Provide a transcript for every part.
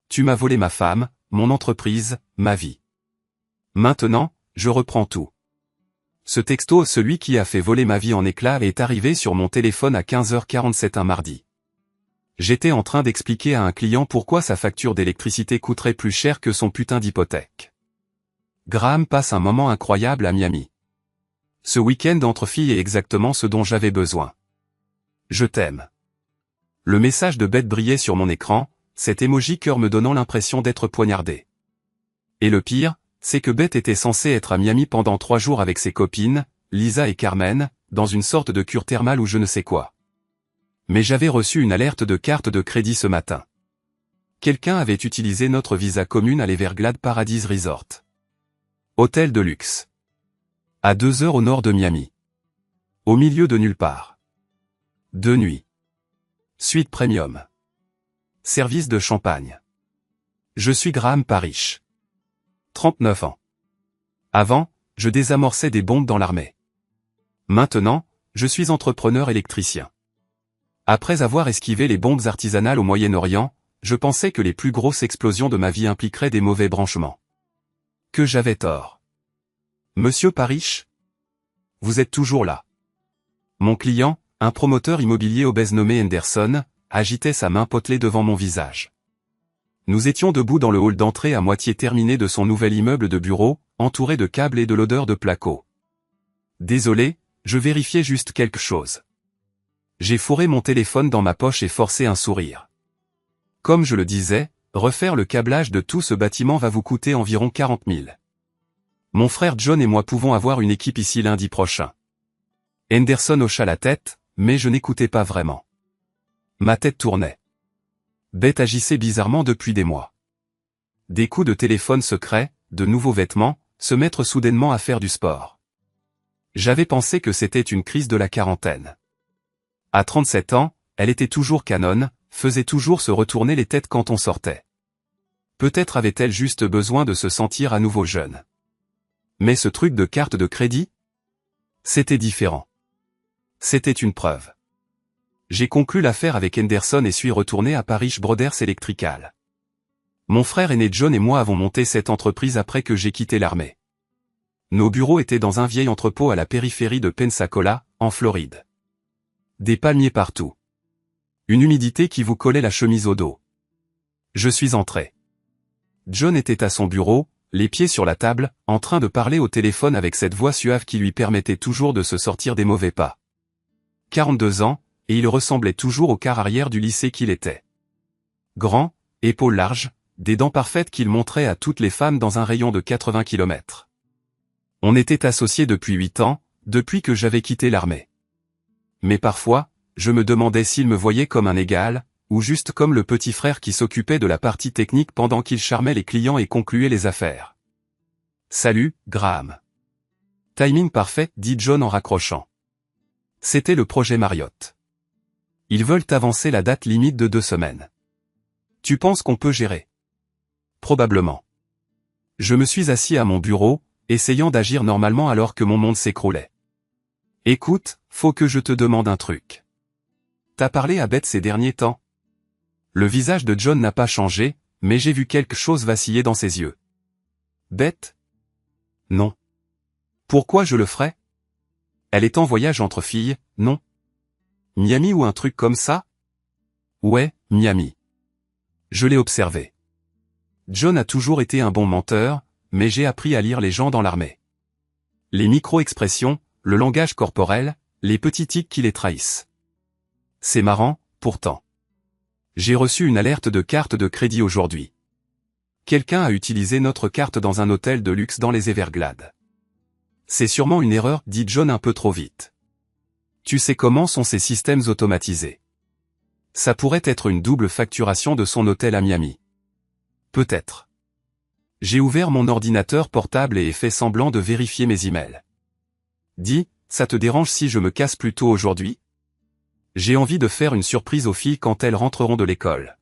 tu m'as volé ma femme, mon entreprise, ma vie. Maintenant, je reprends tout. Ce texto, celui qui a fait voler ma vie en éclats, est arrivé sur mon téléphone à 15h47 un mardi. J'étais en train d'expliquer à un client pourquoi sa facture d'électricité coûterait plus cher que son putain d'hypothèque. Graham passe un moment incroyable à Miami. Ce week-end entre filles est exactement ce dont j'avais besoin. Je t'aime. Le message de Beth brillait sur mon écran, cet emoji cœur me donnant l'impression d'être poignardé. Et le pire, c'est que Beth était censée être à Miami pendant 3 jours avec ses copines, Lisa et Carmen, dans une sorte de cure thermale ou je ne sais quoi. Mais j'avais reçu une alerte de carte de crédit ce matin. Quelqu'un avait utilisé notre visa commune à l'Everglade Paradise Resort. Hôtel de luxe. À 2 heures au nord de Miami. Au milieu de nulle part. 2 nuits. Suite premium. Service de champagne. Je suis Graham Parrish. 39 ans. Avant, je désamorçais des bombes dans l'armée. Maintenant, je suis entrepreneur électricien. Après avoir esquivé les bombes artisanales au Moyen-Orient, je pensais que les plus grosses explosions de ma vie impliqueraient des mauvais branchements. Que j'avais tort. Monsieur Parrish? Vous êtes toujours là. Mon client, un promoteur immobilier obèse nommé Henderson, agitait sa main potelée devant mon visage. Nous étions debout dans le hall d'entrée à moitié terminé de son nouvel immeuble de bureau, entouré de câbles et de l'odeur de placo. Désolé, je vérifiais juste quelque chose. J'ai fourré mon téléphone dans ma poche et forcé un sourire. Comme je le disais, refaire le câblage de tout ce bâtiment va vous coûter environ 40 000. Mon frère John et moi pouvons avoir une équipe ici lundi prochain. Henderson hocha la tête, mais je n'écoutais pas vraiment. Ma tête tournait. Beth agissait bizarrement depuis des mois. Des coups de téléphone secret, de nouveaux vêtements, se mettre soudainement à faire du sport. J'avais pensé que c'était une crise de la quarantaine. À 37 ans, elle était toujours canonne, faisait toujours se retourner les têtes quand on sortait. Peut-être avait-elle juste besoin de se sentir à nouveau jeune. Mais ce truc de carte de crédit? C'était différent. C'était une preuve. J'ai conclu l'affaire avec Henderson et suis retourné à Parrish Brothers Electrical. Mon frère aîné John et moi avons monté cette entreprise après que j'ai quitté l'armée. Nos bureaux étaient dans un vieil entrepôt à la périphérie de Pensacola, en Floride. Des palmiers partout. Une humidité qui vous collait la chemise au dos. Je suis entré. John était à son bureau, les pieds sur la table, en train de parler au téléphone avec cette voix suave qui lui permettait toujours de se sortir des mauvais pas. 42 ans, et il ressemblait toujours au quart arrière du lycée qu'il était. Grand, épaules larges, des dents parfaites qu'il montrait à toutes les femmes dans un rayon de 80 km. On était associés depuis 8 ans, depuis que j'avais quitté l'armée. Mais parfois, je me demandais s'il me voyait comme un égal, ou juste comme le petit frère qui s'occupait de la partie technique pendant qu'il charmait les clients et concluait les affaires. « Salut, Graham. »« Timing parfait, » dit John en raccrochant. C'était le projet Marriott. Ils veulent avancer la date limite de 2 semaines. Tu penses qu'on peut gérer? Probablement. Je me suis assis à mon bureau, essayant d'agir normalement alors que mon monde s'écroulait. Écoute, faut que je te demande un truc. T'as parlé à Beth ces derniers temps? Le visage de John n'a pas changé, mais j'ai vu quelque chose vaciller dans ses yeux. Beth? Non. Pourquoi je le ferais? Elle est en voyage entre filles, non? Miami ou un truc comme ça? Ouais, Miami. Je l'ai observé. John a toujours été un bon menteur, mais j'ai appris à lire les gens dans l'armée. Les micro-expressions, le langage corporel, les petits tics qui les trahissent. C'est marrant, pourtant. J'ai reçu une alerte de carte de crédit aujourd'hui. Quelqu'un a utilisé notre carte dans un hôtel de luxe dans les Everglades. C'est sûrement une erreur, dit John un peu trop vite. Tu sais comment sont ces systèmes automatisés. Ça pourrait être une double facturation de son hôtel à Miami. Peut-être. J'ai ouvert mon ordinateur portable et ai fait semblant de vérifier mes emails. Dis, ça te dérange si je me casse plus tôt aujourd'hui? J'ai envie de faire une surprise aux filles quand elles rentreront de l'école.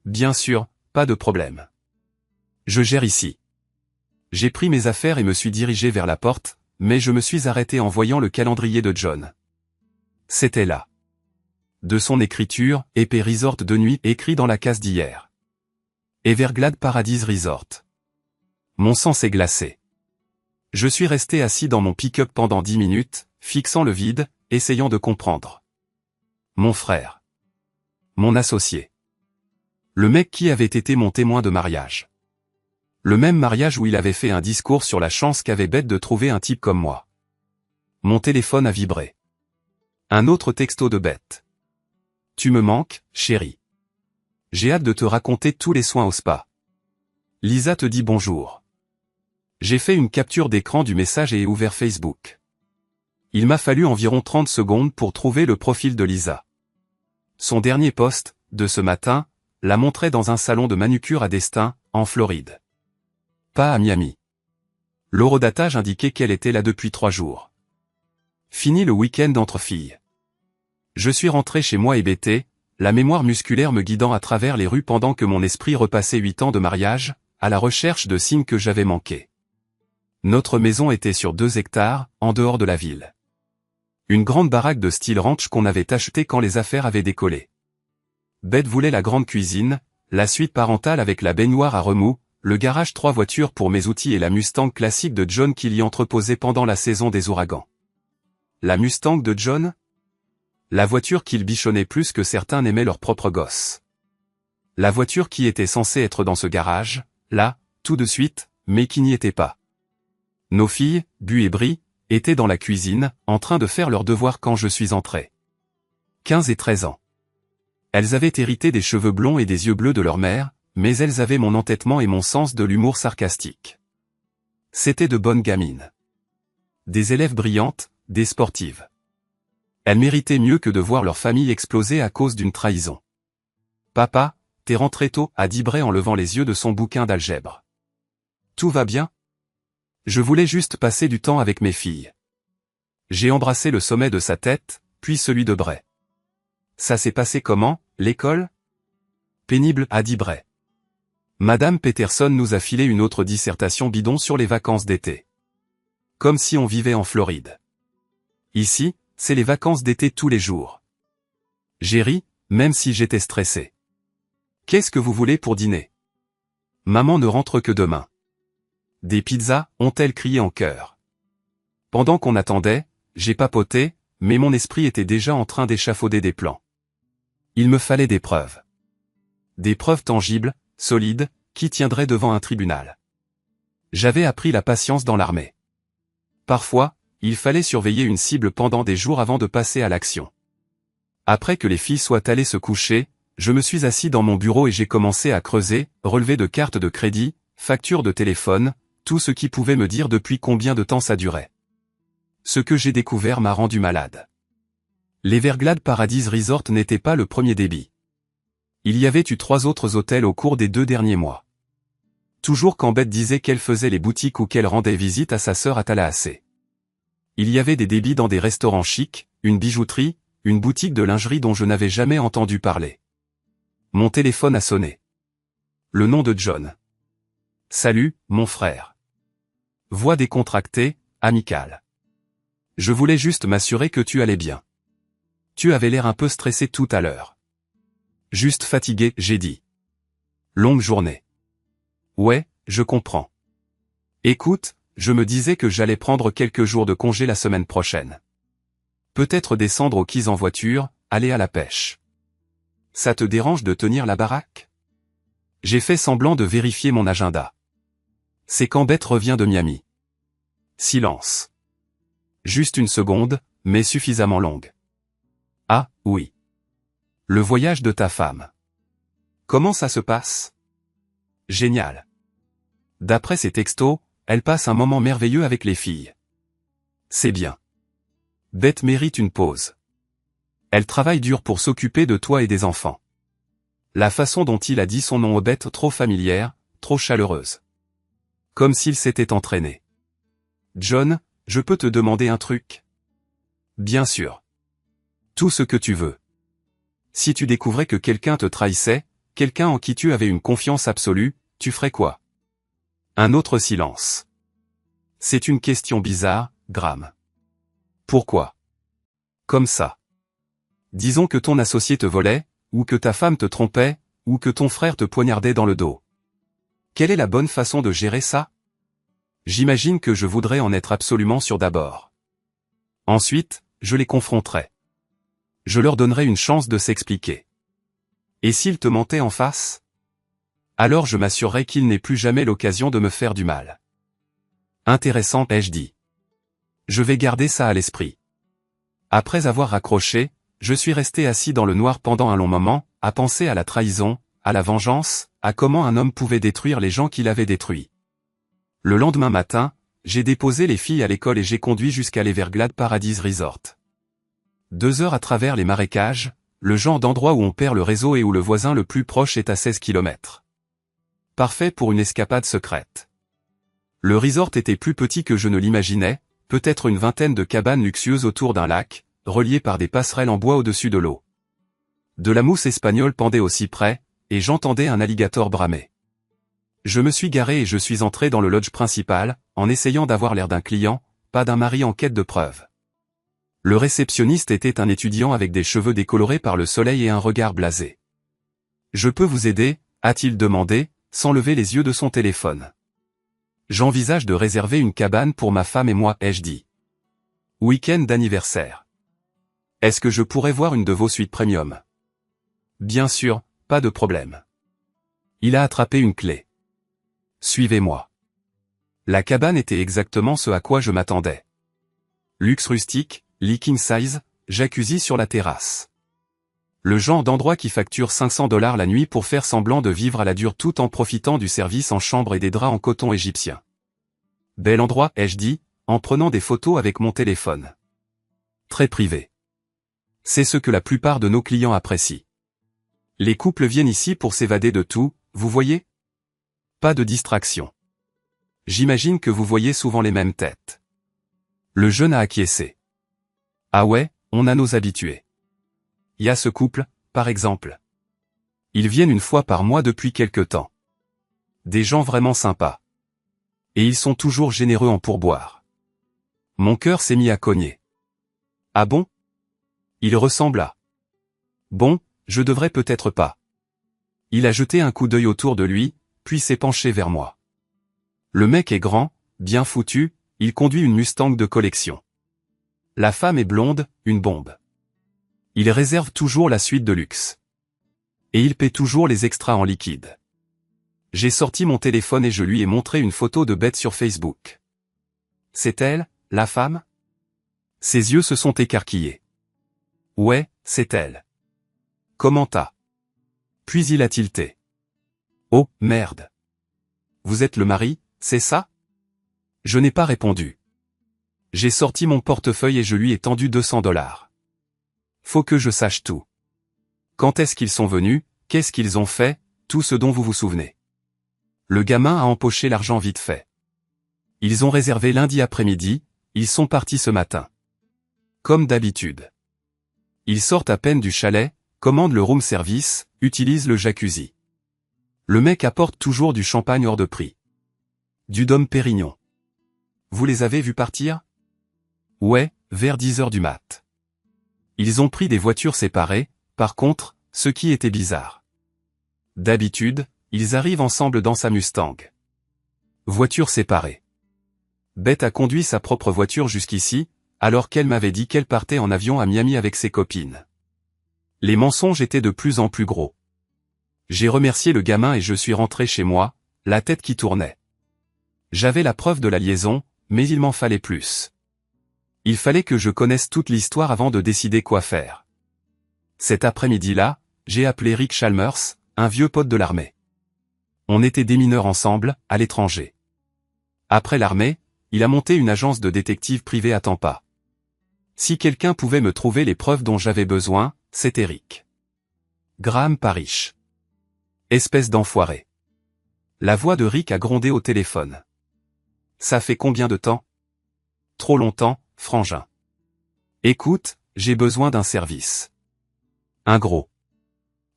Bien sûr, pas de problème. Je gère ici. J'ai pris mes affaires et me suis dirigé vers la porte, mais je me suis arrêté en voyant le calendrier de John. C'était là. De son écriture, épais resort de nuit écrit dans la case d'hier. Everglades Paradise Resort. Mon sang s'est glacé. Je suis resté assis dans mon pick-up pendant 10 minutes, fixant le vide, essayant de comprendre. Mon frère. Mon associé. Le mec qui avait été mon témoin de mariage. Le même mariage où il avait fait un discours sur la chance qu'avait Bête de trouver un type comme moi. Mon téléphone a vibré. Un autre texto de Bête. Tu me manques, chérie. J'ai hâte de te raconter tous les soins au spa. Lisa te dit bonjour. J'ai fait une capture d'écran du message et ai ouvert Facebook. Il m'a fallu environ 30 secondes pour trouver le profil de Lisa. Son dernier post, de ce matin, la montrait dans un salon de manucure à Destin, en Floride. Pas à Miami. L'horodatage indiquait qu'elle était là depuis 3 jours. Fini le week-end entre filles. Je suis rentré chez moi hébété, la mémoire musculaire me guidant à travers les rues pendant que mon esprit repassait 8 ans de mariage, à la recherche de signes que j'avais manqués. Notre maison était sur 2 hectares, en dehors de la ville. Une grande baraque de style ranch qu'on avait achetée quand les affaires avaient décollé. Bette voulait la grande cuisine, la suite parentale avec la baignoire à remous, le garage 3 voitures pour mes outils et la Mustang classique de John qu'il y entreposait pendant la saison des ouragans. La Mustang de John ? La voiture qu'il bichonnait plus que certains n'aimaient leur propre gosse. La voiture qui était censée être dans ce garage, là, tout de suite, mais qui n'y était pas. Nos filles, Bu et Brie, étaient dans la cuisine, en train de faire leurs devoirs quand je suis entré. 15 et 13 ans. Elles avaient hérité des cheveux blonds et des yeux bleus de leur mère, mais elles avaient mon entêtement et mon sens de l'humour sarcastique. C'étaient de bonnes gamines. Des élèves brillantes, des sportives. Elles méritaient mieux que de voir leur famille exploser à cause d'une trahison. « Papa, t'es rentré tôt » a dit Bray en levant les yeux de son bouquin d'algèbre. « Tout va bien ? Je voulais juste passer du temps avec mes filles. » J'ai embrassé le sommet de sa tête, puis celui de Bray. « Ça s'est passé comment, l'école ? » Pénible, a dit Bray. Madame Peterson nous a filé une autre dissertation bidon sur les vacances d'été. Comme si on vivait en Floride. Ici, c'est les vacances d'été tous les jours. J'ai ri, même si j'étais stressé. Qu'est-ce que vous voulez pour dîner ? Maman ne rentre que demain. Des pizzas, ont-elles crié en chœur. Pendant qu'on attendait, j'ai papoté, mais mon esprit était déjà en train d'échafauder des plans. Il me fallait des preuves. Des preuves tangibles, solides, qui tiendraient devant un tribunal. J'avais appris la patience dans l'armée. Parfois, il fallait surveiller une cible pendant des jours avant de passer à l'action. Après que les filles soient allées se coucher, je me suis assis dans mon bureau et j'ai commencé à creuser, relevés de cartes de crédit, factures de téléphone, tout ce qui pouvait me dire depuis combien de temps ça durait. Ce que j'ai découvert m'a rendu malade. L'Everglades Paradise Resort n'était pas le premier débit. Il y avait eu 3 autres hôtels au cours des 2 derniers mois. Toujours quand Bette disait qu'elle faisait les boutiques ou qu'elle rendait visite à sa sœur à Tallahassee. Il y avait des débits dans des restaurants chics, une bijouterie, une boutique de lingerie dont je n'avais jamais entendu parler. Mon téléphone a sonné. Le nom de John. Salut, mon frère. Voix décontractée, amicale. Je voulais juste m'assurer que tu allais bien. Tu avais l'air un peu stressé tout à l'heure. Juste fatigué, j'ai dit. Longue journée. Ouais, je comprends. Écoute, je me disais que j'allais prendre quelques jours de congé la semaine prochaine. Peut-être descendre aux quais en voiture, aller à la pêche. Ça te dérange de tenir la baraque ? J'ai fait semblant de vérifier mon agenda. C'est quand Bette revient de Miami. Silence. Juste une seconde, mais suffisamment longue. Ah, oui. Le voyage de ta femme. Comment ça se passe ? Génial. D'après ses textos, elle passe un moment merveilleux avec les filles. C'est bien. Bette mérite une pause. Elle travaille dur pour s'occuper de toi et des enfants. La façon dont il a dit son nom aux Bette trop familière, trop chaleureuse. Comme s'il s'était entraîné. John, je peux te demander un truc ? Bien sûr. Tout ce que tu veux. Si tu découvrais que quelqu'un te trahissait, quelqu'un en qui tu avais une confiance absolue, tu ferais quoi ? Un autre silence. C'est une question bizarre, Graham. Pourquoi ? Comme ça. Disons que ton associé te volait, ou que ta femme te trompait, ou que ton frère te poignardait dans le dos. Quelle est la bonne façon de gérer ça? J'imagine que je voudrais en être absolument sûr d'abord. Ensuite, je les confronterai. Je leur donnerai une chance de s'expliquer. Et s'ils te mentaient en face? Alors je m'assurerai qu'ils n'aient plus jamais l'occasion de me faire du mal. Intéressant, ai-je dit. Je vais garder ça à l'esprit. Après avoir raccroché, je suis resté assis dans le noir pendant un long moment, à penser à la trahison, à la vengeance, à comment un homme pouvait détruire les gens qu'il avait détruits. Le lendemain matin, j'ai déposé les filles à l'école et j'ai conduit jusqu'à l'Everglade Paradise Resort. 2 heures à travers les marécages, le genre d'endroit où on perd le réseau et où le voisin le plus proche est à 16 km. Parfait pour une escapade secrète. Le resort était plus petit que je ne l'imaginais, peut-être une vingtaine de cabanes luxueuses autour d'un lac, reliées par des passerelles en bois au-dessus de l'eau. De la mousse espagnole pendait au cyprès, et j'entendais un alligator bramer. Je me suis garé et je suis entré dans le lodge principal, en essayant d'avoir l'air d'un client, pas d'un mari en quête de preuves. Le réceptionniste était un étudiant avec des cheveux décolorés par le soleil et un regard blasé. « Je peux vous aider ?» a-t-il demandé, sans lever les yeux de son téléphone. « J'envisage de réserver une cabane pour ma femme et moi, ai-je dit. Week-end d'anniversaire. Est-ce que je pourrais voir une de vos suites premium? Bien sûr, pas de problème. Il a attrapé une clé. Suivez-moi. La cabane était exactement ce à quoi je m'attendais. Luxe rustique, lit king size, jacuzzi sur la terrasse. Le genre d'endroit qui facture $500 la nuit pour faire semblant de vivre à la dure tout en profitant du service en chambre et des draps en coton égyptien. Bel endroit, ai-je dit, en prenant des photos avec mon téléphone. Très privé. C'est ce que la plupart de nos clients apprécient. Les couples viennent ici pour s'évader de tout, vous voyez? Pas de distraction. J'imagine que vous voyez souvent les mêmes têtes. Le jeune a acquiescé. Ah ouais, on a nos habitués. Y a ce couple, par exemple. Ils viennent une fois par mois depuis quelque temps. Des gens vraiment sympas. Et ils sont toujours généreux en pourboire. Mon cœur s'est mis à cogner. Ah bon? Il ressemble à... Bon, je devrais peut-être pas. Il a jeté un coup d'œil autour de lui, puis s'est penché vers moi. Le mec est grand, bien foutu, il conduit une Mustang de collection. La femme est blonde, une bombe. Il réserve toujours la suite de luxe. Et il paie toujours les extras en liquide. J'ai sorti mon téléphone et je lui ai montré une photo de bête sur Facebook. C'est elle, la femme? Ses yeux se sont écarquillés. Ouais, c'est elle. Comment t'as? Puis il a tilté. Oh, merde. Vous êtes le mari, c'est ça? Je n'ai pas répondu. J'ai sorti mon portefeuille et je lui ai tendu $200. Faut que je sache tout. Quand est-ce qu'ils sont venus, qu'est-ce qu'ils ont fait, tout ce dont vous vous souvenez. Le gamin a empoché l'argent vite fait. Ils ont réservé lundi après-midi, ils sont partis ce matin. Comme d'habitude. Ils sortent à peine du chalet, commandent le room service, utilisent le jacuzzi. Le mec apporte toujours du champagne hors de prix. Du Dom Pérignon. Vous les avez vus partir? Ouais, vers 10 heures du mat. Ils ont pris des voitures séparées, par contre, ce qui était bizarre. D'habitude, ils arrivent ensemble dans sa Mustang. Voiture séparée. Beth a conduit sa propre voiture jusqu'ici, alors qu'elle m'avait dit qu'elle partait en avion à Miami avec ses copines. Les mensonges étaient de plus en plus gros. J'ai remercié le gamin et je suis rentré chez moi, la tête qui tournait. J'avais la preuve de la liaison, mais il m'en fallait plus. Il fallait que je connaisse toute l'histoire avant de décider quoi faire. Cet après-midi-là, j'ai appelé Rick Chalmers, un vieux pote de l'armée. On était des mineurs ensemble, à l'étranger. Après l'armée, il a monté une agence de détectives privée à Tampa. Si quelqu'un pouvait me trouver les preuves dont j'avais besoin, c'était Rick. Graham Parrish. Espèce d'enfoiré. La voix de Rick a grondé au téléphone. Ça fait combien de temps? Trop longtemps, frangin. Écoute, j'ai besoin d'un service. Un gros.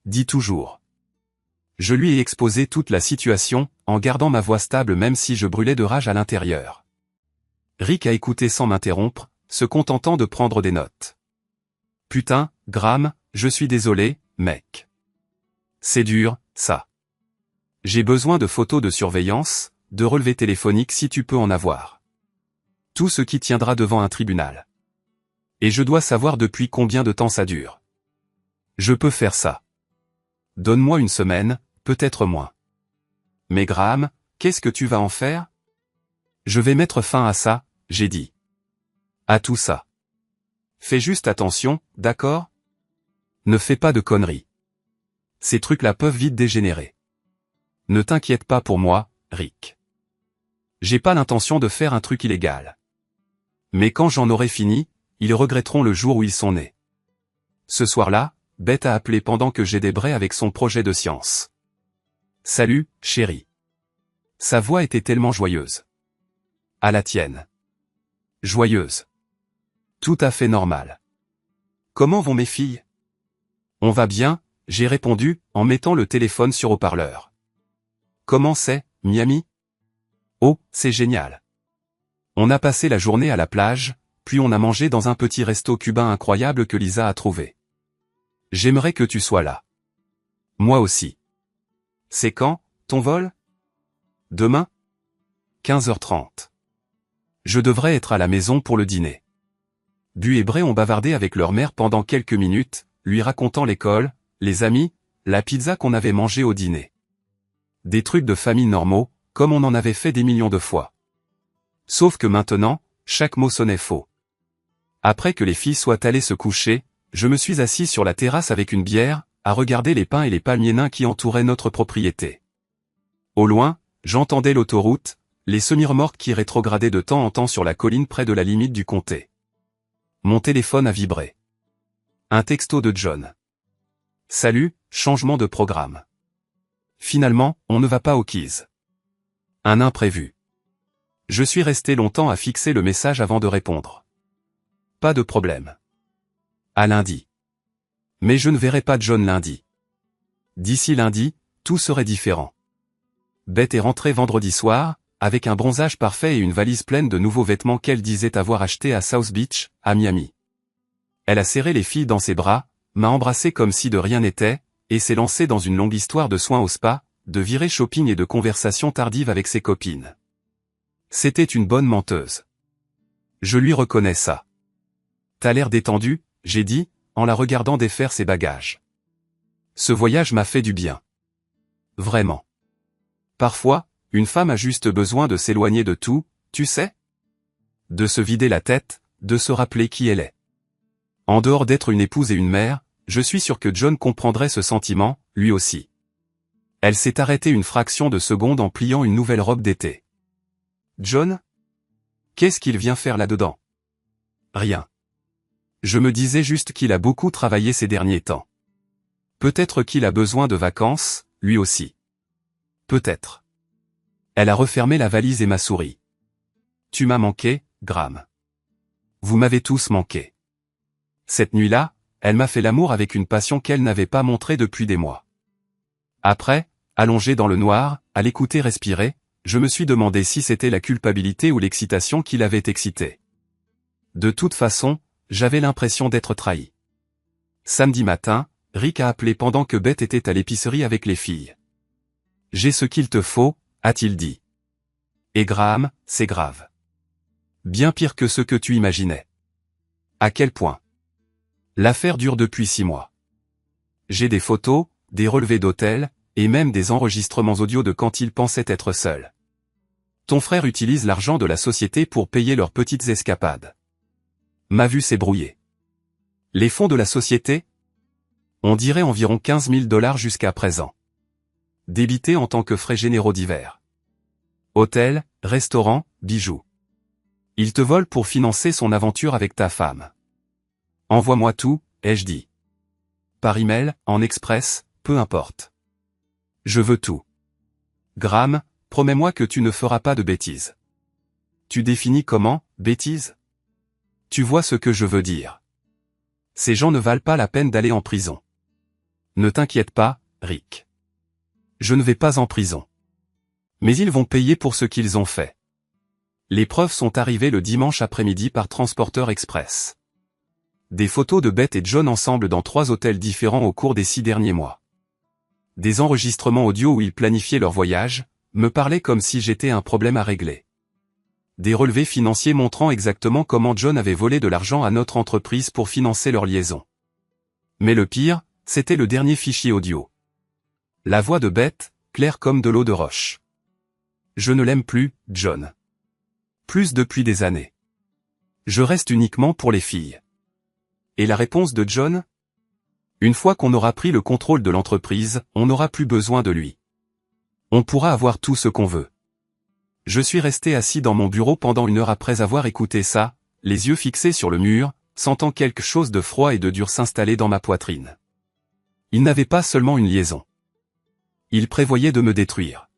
Dis toujours. Je lui ai exposé toute la situation, en gardant ma voix stable même si je brûlais de rage à l'intérieur. Rick a écouté sans m'interrompre, se contentant de prendre des notes. Putain, Graham, je suis désolé, mec. C'est dur, ça. J'ai besoin de photos de surveillance, de relevés téléphoniques si tu peux en avoir. Tout ce qui tiendra devant un tribunal. Et je dois savoir depuis combien de temps ça dure. Je peux faire ça. Donne-moi une semaine, peut-être moins. Mais Graham, qu'est-ce que tu vas en faire? Je vais mettre fin à ça, j'ai dit. À tout ça. Fais juste attention, d'accord? Ne fais pas de conneries. Ces trucs-là peuvent vite dégénérer. Ne t'inquiète pas pour moi, Rick. J'ai pas l'intention de faire un truc illégal. Mais quand j'en aurai fini, ils regretteront le jour où ils sont nés. Ce soir-là, Beth a appelé pendant que j'ai débrayé avec son projet de science. Salut, chérie. Sa voix était tellement joyeuse. À la tienne. Joyeuse. Tout à fait normal. Comment vont mes filles? On va bien, j'ai répondu, en mettant le téléphone sur haut-parleur. Comment c'est, Miami? Oh, c'est génial. On a passé la journée à la plage, puis on a mangé dans un petit resto cubain incroyable que Lisa a trouvé. J'aimerais que tu sois là. Moi aussi. C'est quand, ton vol? Demain? 15h30. Je devrais être à la maison pour le dîner. Bu et Bray ont bavardé avec leur mère pendant quelques minutes, lui racontant l'école, les amis, la pizza qu'on avait mangée au dîner. Des trucs de famille normaux, comme on en avait fait des millions de fois. Sauf que maintenant, chaque mot sonnait faux. Après que les filles soient allées se coucher, je me suis assis sur la terrasse avec une bière, à regarder les pins et les palmiers nains qui entouraient notre propriété. Au loin, j'entendais l'autoroute, les semi-remorques qui rétrogradaient de temps en temps sur la colline près de la limite du comté. Mon téléphone a vibré. Un texto de John. Salut, changement de programme. Finalement, on ne va pas aux Keys. Un imprévu. Je suis resté longtemps à fixer le message avant de répondre. Pas de problème. À lundi. Mais je ne verrai pas John lundi. D'ici lundi, tout serait différent. Beth est rentrée vendredi soir, avec un bronzage parfait et une valise pleine de nouveaux vêtements qu'elle disait avoir achetés à South Beach, à Miami. Elle a serré les filles dans ses bras, m'a embrassé comme si de rien n'était, et s'est lancée dans une longue histoire de soins au spa, de virées shopping et de conversations tardives avec ses copines. C'était une bonne menteuse. Je lui reconnais ça. T'as l'air détendu, j'ai dit, en la regardant défaire ses bagages. Ce voyage m'a fait du bien. Vraiment. Parfois, une femme a juste besoin de s'éloigner de tout, tu sais? De se vider la tête, de se rappeler qui elle est. En dehors d'être une épouse et une mère, je suis sûr que John comprendrait ce sentiment, lui aussi. Elle s'est arrêtée une fraction de seconde en pliant une nouvelle robe d'été. John? Qu'est-ce qu'il vient faire là-dedans? Rien. Je me disais juste qu'il a beaucoup travaillé ces derniers temps. Peut-être qu'il a besoin de vacances, lui aussi. Peut-être. Elle a refermé la valise et m'a souri. Tu m'as manqué, Graham. Vous m'avez tous manqué. Cette nuit-là, elle m'a fait l'amour avec une passion qu'elle n'avait pas montrée depuis des mois. Après, allongé dans le noir, à l'écouter respirer, je me suis demandé si c'était la culpabilité ou l'excitation qui l'avait excité. De toute façon, j'avais l'impression d'être trahi. Samedi matin, Rick a appelé pendant que Beth était à l'épicerie avec les filles. J'ai ce qu'il te faut, a-t-il dit. Et Graham, c'est grave. Bien pire que ce que tu imaginais. À quel point? L'affaire dure depuis 6 mois. J'ai des photos, des relevés d'hôtel, et même des enregistrements audio de quand il pensait être seul. Ton frère utilise l'argent de la société pour payer leurs petites escapades. Ma vue s'est brouillée. Les fonds de la société? On dirait environ 15 000 $ jusqu'à présent. Débités en tant que frais généraux divers. Hôtel, restaurant, bijoux. Il te vole pour financer son aventure avec ta femme. Envoie-moi tout, ai-je dit. Par email, en express, peu importe. Je veux tout. Graham, promets-moi que tu ne feras pas de bêtises. Tu définis comment, bêtises? Tu vois ce que je veux dire. Ces gens ne valent pas la peine d'aller en prison. Ne t'inquiète pas, Rick. Je ne vais pas en prison. Mais ils vont payer pour ce qu'ils ont fait. Les preuves sont arrivées le dimanche après-midi par transporteur express. Des photos de Beth et John ensemble dans 3 hôtels différents au cours des 6 derniers mois. Des enregistrements audio où ils planifiaient leur voyage, me parlaient comme si j'étais un problème à régler. Des relevés financiers montrant exactement comment John avait volé de l'argent à notre entreprise pour financer leur liaison. Mais le pire, c'était le dernier fichier audio. La voix de Beth, claire comme de l'eau de roche. Je ne l'aime plus, John. Plus depuis des années. Je reste uniquement pour les filles. Et la réponse de John? Une fois qu'on aura pris le contrôle de l'entreprise, on n'aura plus besoin de lui. On pourra avoir tout ce qu'on veut. Je suis resté assis dans mon bureau pendant 1 heure après avoir écouté ça, les yeux fixés sur le mur, sentant quelque chose de froid et de dur s'installer dans ma poitrine. Il n'avait pas seulement une liaison. Il prévoyait de me détruire.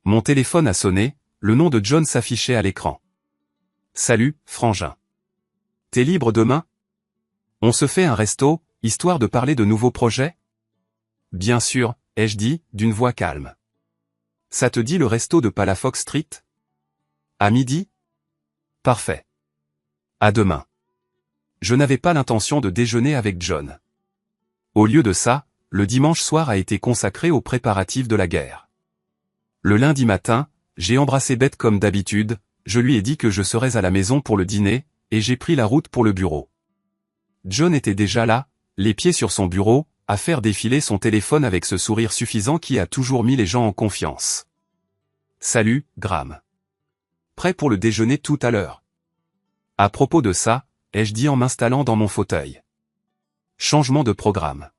Mon téléphone a sonné, le nom de John s'affichait à l'écran. Salut, frangin. T'es libre demain? On se fait un resto, histoire de parler de nouveaux projets? Bien sûr, ai-je dit, d'une voix calme. Ça te dit le resto de Palafox Street? À midi? Parfait. À demain. Je n'avais pas l'intention de déjeuner avec John. Au lieu de ça, le dimanche soir a été consacré aux préparatifs de la guerre. Le lundi matin, j'ai embrassé Beth comme d'habitude, je lui ai dit que je serais à la maison pour le dîner, et j'ai pris la route pour le bureau. John était déjà là, les pieds sur son bureau, à faire défiler son téléphone avec ce sourire suffisant qui a toujours mis les gens en confiance. Salut, Graham. Prêt pour le déjeuner tout à l'heure? À propos de ça, ai-je dit en m'installant dans mon fauteuil. Changement de programme.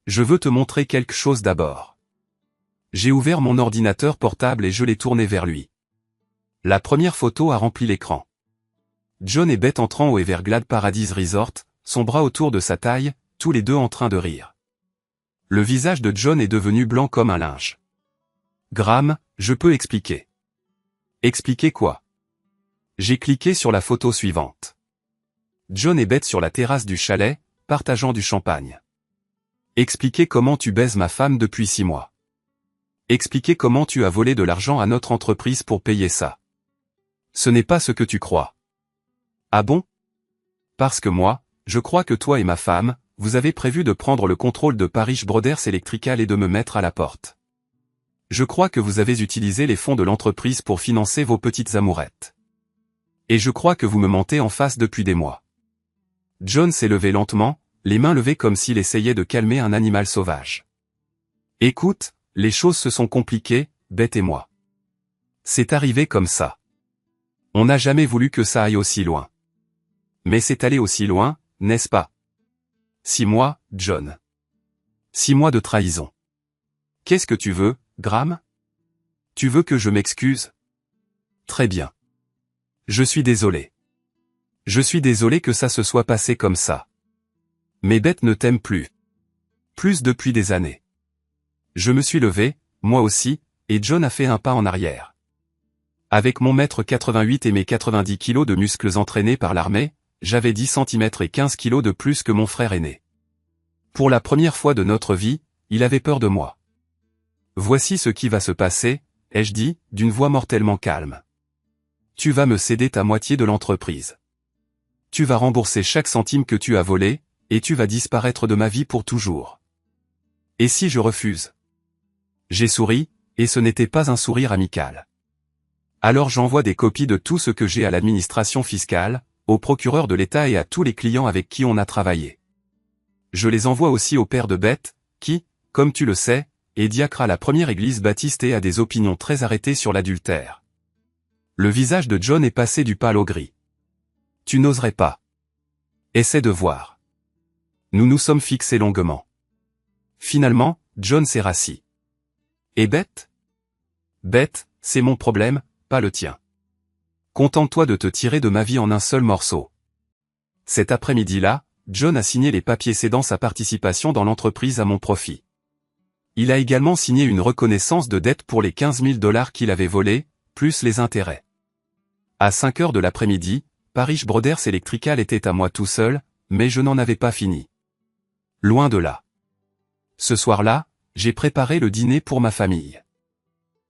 Je veux te montrer quelque chose d'abord. J'ai ouvert mon ordinateur portable et je l'ai tourné vers lui. La première photo a rempli l'écran. John et Beth entrant au Everglades Paradise Resort, son bras autour de sa taille, tous les deux en train de rire. Le visage de John est devenu blanc comme un linge. Graham, je peux expliquer. Expliquer quoi? J'ai cliqué sur la photo suivante. John et Beth sur la terrasse du chalet, partageant du champagne. Expliquer comment tu baises ma femme depuis 6 mois. Expliquer comment tu as volé de l'argent à notre entreprise pour payer ça. Ce n'est pas ce que tu crois. Ah bon? Parce que moi, je crois que toi et ma femme, vous avez prévu de prendre le contrôle de Parish Brothers Electrical et de me mettre à la porte. Je crois que vous avez utilisé les fonds de l'entreprise pour financer vos petites amourettes. Et je crois que vous me mentez en face depuis des mois. John s'est levé lentement, les mains levées comme s'il essayait de calmer un animal sauvage. Écoute, les choses se sont compliquées, Beth et moi. C'est arrivé comme ça. On n'a jamais voulu que ça aille aussi loin. Mais c'est allé aussi loin, n'est-ce pas? 6 mois, John. 6 mois de trahison. Qu'est-ce que tu veux, Graham? Tu veux que je m'excuse? Très bien. Je suis désolé. Je suis désolé que ça se soit passé comme ça. Mais Beth ne t'aime plus. Plus depuis des années. Je me suis levé, moi aussi, et John a fait un pas en arrière. Avec mon 1m88 et mes 90 kilos de muscles entraînés par l'armée, j'avais 10 cm et 15 kilos de plus que mon frère aîné. Pour la première fois de notre vie, il avait peur de moi. Voici ce qui va se passer, ai-je dit, d'une voix mortellement calme. Tu vas me céder ta moitié de l'entreprise. Tu vas rembourser chaque centime que tu as volé, et tu vas disparaître de ma vie pour toujours. Et si je refuse? J'ai souri, et ce n'était pas un sourire amical. Alors j'envoie des copies de tout ce que j'ai à l'administration fiscale, au procureur de l'État et à tous les clients avec qui on a travaillé. Je les envoie aussi au père de Beth, qui, comme tu le sais, est diacre à la première église baptiste et a des opinions très arrêtées sur l'adultère. Le visage de John est passé du pâle au gris. Tu n'oserais pas. Essaie de voir. Nous nous sommes fixés longuement. Finalement, John s'est rassis. Et Beth? Beth, c'est mon problème, pas le tien. Contente-toi de te tirer de ma vie en un seul morceau. Cet après-midi-là, John a signé les papiers cédant sa participation dans l'entreprise à mon profit. Il a également signé une reconnaissance de dette pour les 15 000 $ qu'il avait volés, plus les intérêts. À 5 heures de l'après-midi, Parish Brothers Electrical était à moi tout seul, mais je n'en avais pas fini. Loin de là. Ce soir-là, j'ai préparé le dîner pour ma famille.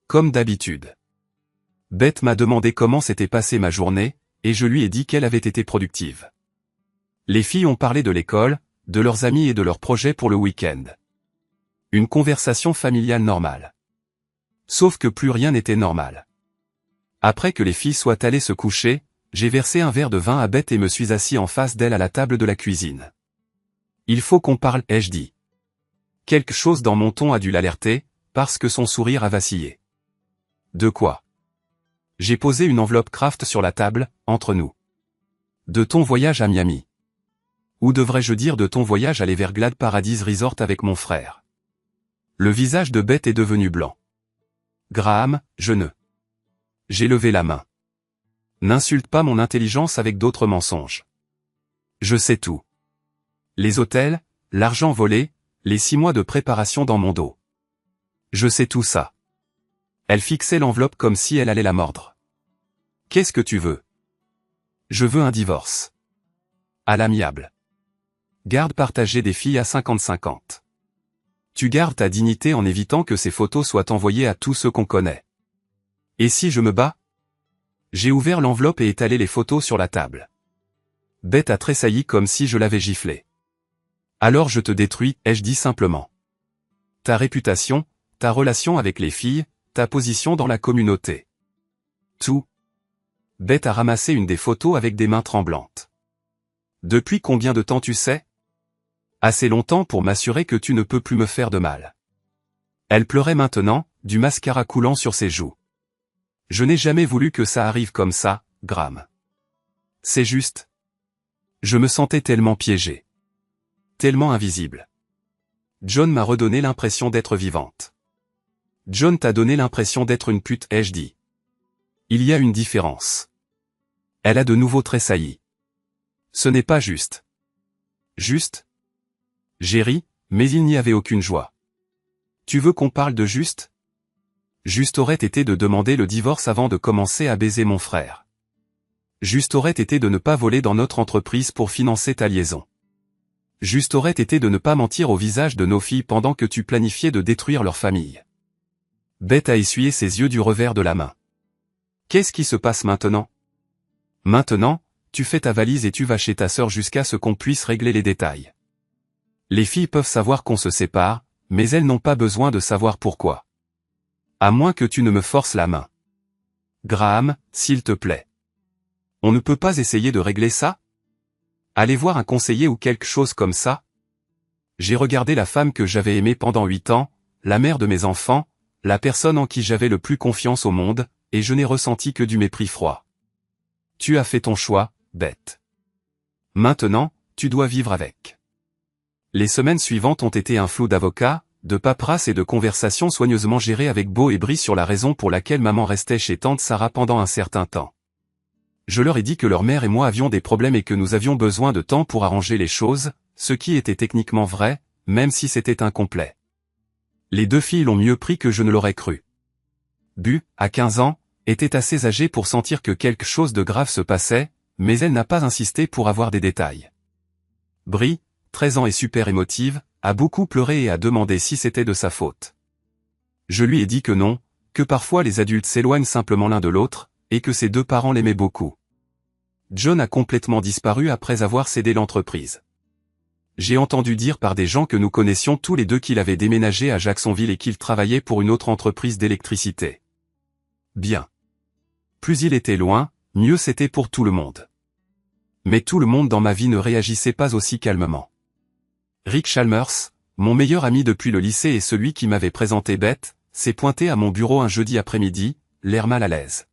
Comme d'habitude. Beth m'a demandé comment s'était passée ma journée, et je lui ai dit qu'elle avait été productive. Les filles ont parlé de l'école, de leurs amis et de leurs projets pour le week-end. Une conversation familiale normale. Sauf que plus rien n'était normal. Après que les filles soient allées se coucher, j'ai versé un verre de vin à Beth et me suis assis en face d'elle à la table de la cuisine. Il faut qu'on parle, ai-je dit. Quelque chose dans mon ton a dû l'alerter, parce que son sourire a vacillé. De quoi? J'ai posé une enveloppe Kraft sur la table, entre nous. De ton voyage à Miami. Ou devrais-je dire de ton voyage à l'Everglade Paradise Resort avec mon frère. Le visage de Beth est devenu blanc. Graham, je ne. J'ai levé la main. N'insulte pas mon intelligence avec d'autres mensonges. Je sais tout. Les hôtels, l'argent volé, les 6 mois de préparation dans mon dos. Je sais tout ça. Elle fixait l'enveloppe comme si elle allait la mordre. Qu'est-ce que tu veux? Je veux un divorce. À l'amiable. Garde partagée des filles à 50-50. Tu gardes ta dignité en évitant que ces photos soient envoyées à tous ceux qu'on connaît. Et si je me bats? J'ai ouvert l'enveloppe et étalé les photos sur la table. Beth a tressailli comme si je l'avais giflé. Alors je te détruis, ai-je dit simplement. Ta réputation, ta relation avec les filles, ta position dans la communauté. Tout. Beth a ramassé une des photos avec des mains tremblantes. Depuis combien de temps tu sais? Assez longtemps pour m'assurer que tu ne peux plus me faire de mal. Elle pleurait maintenant, du mascara coulant sur ses joues. Je n'ai jamais voulu que ça arrive comme ça, Graham. C'est juste. Je me sentais tellement piégé. Tellement invisible. John m'a redonné l'impression d'être vivante. John t'a donné l'impression d'être une pute, ai-je dit. Il y a une différence. Elle a de nouveau tressailli. Ce n'est pas juste. Juste? J'ai ri, mais il n'y avait aucune joie. Tu veux qu'on parle de juste? Juste aurait été de demander le divorce avant de commencer à baiser mon frère. Juste aurait été de ne pas voler dans notre entreprise pour financer ta liaison. Juste aurait été de ne pas mentir au visage de nos filles pendant que tu planifiais de détruire leur famille. Beth a essuyé ses yeux du revers de la main. Qu'est-ce qui se passe maintenant? Maintenant, tu fais ta valise et tu vas chez ta sœur jusqu'à ce qu'on puisse régler les détails. Les filles peuvent savoir qu'on se sépare, mais elles n'ont pas besoin de savoir pourquoi. À moins que tu ne me forces la main. Graham, s'il te plaît. On ne peut pas essayer de régler ça? Aller voir un conseiller ou quelque chose comme ça? J'ai regardé la femme que j'avais aimée pendant 8 ans, la mère de mes enfants, la personne en qui j'avais le plus confiance au monde, et je n'ai ressenti que du mépris froid. Tu as fait ton choix, Beth. Maintenant, tu dois vivre avec. Les semaines suivantes ont été un flot d'avocats, de paperasses et de conversations soigneusement gérées avec Beau et Brie sur la raison pour laquelle maman restait chez tante Sarah pendant un certain temps. Je leur ai dit que leur mère et moi avions des problèmes et que nous avions besoin de temps pour arranger les choses, ce qui était techniquement vrai, même si c'était incomplet. Les 2 filles l'ont mieux pris que je ne l'aurais cru. Bu, à 15 ans, était assez âgée pour sentir que quelque chose de grave se passait, mais elle n'a pas insisté pour avoir des détails. Brie, 13 ans et super émotive, a beaucoup pleuré et a demandé si c'était de sa faute. Je lui ai dit que non, que parfois les adultes s'éloignent simplement l'un de l'autre, et que ses 2 parents l'aimaient beaucoup. John a complètement disparu après avoir cédé l'entreprise. J'ai entendu dire par des gens que nous connaissions tous les deux qu'il avait déménagé à Jacksonville et qu'il travaillait pour une autre entreprise d'électricité. Bien. Plus il était loin, mieux c'était pour tout le monde. Mais tout le monde dans ma vie ne réagissait pas aussi calmement. Rick Chalmers, mon meilleur ami depuis le lycée et celui qui m'avait présenté Beth, s'est pointé à mon bureau un jeudi après-midi, l'air mal à l'aise.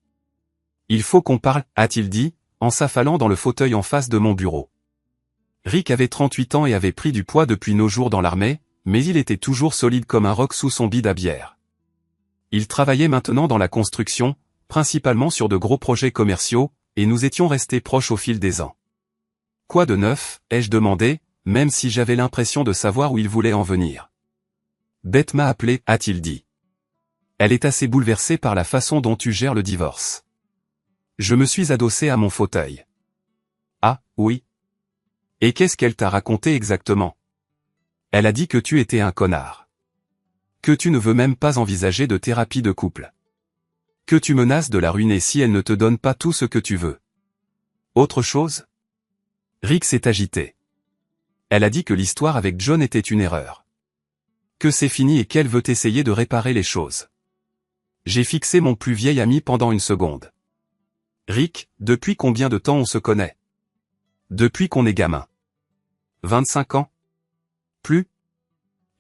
Il faut qu'on parle, a-t-il dit, en s'affalant dans le fauteuil en face de mon bureau. Rick avait 38 ans et avait pris du poids depuis nos jours dans l'armée, mais il était toujours solide comme un roc sous son bide à bière. Il travaillait maintenant dans la construction, principalement sur de gros projets commerciaux, et nous étions restés proches au fil des ans. Quoi de neuf, ai-je demandé, même si j'avais l'impression de savoir où il voulait en venir. Beth m'a appelé, a-t-il dit. Elle est assez bouleversée par la façon dont tu gères le divorce. Je me suis adossé à mon fauteuil. Ah, oui. Et qu'est-ce qu'elle t'a raconté exactement? Elle a dit que tu étais un connard. Que tu ne veux même pas envisager de thérapie de couple. Que tu menaces de la ruiner si elle ne te donne pas tout ce que tu veux. Autre chose? Rick s'est agité. Elle a dit que l'histoire avec John était une erreur. Que c'est fini et qu'elle veut essayer de réparer les choses. J'ai fixé mon plus vieil ami pendant une seconde. Rick, depuis combien de temps on se connaît? Depuis qu'on est gamin. 25 ans? Plus?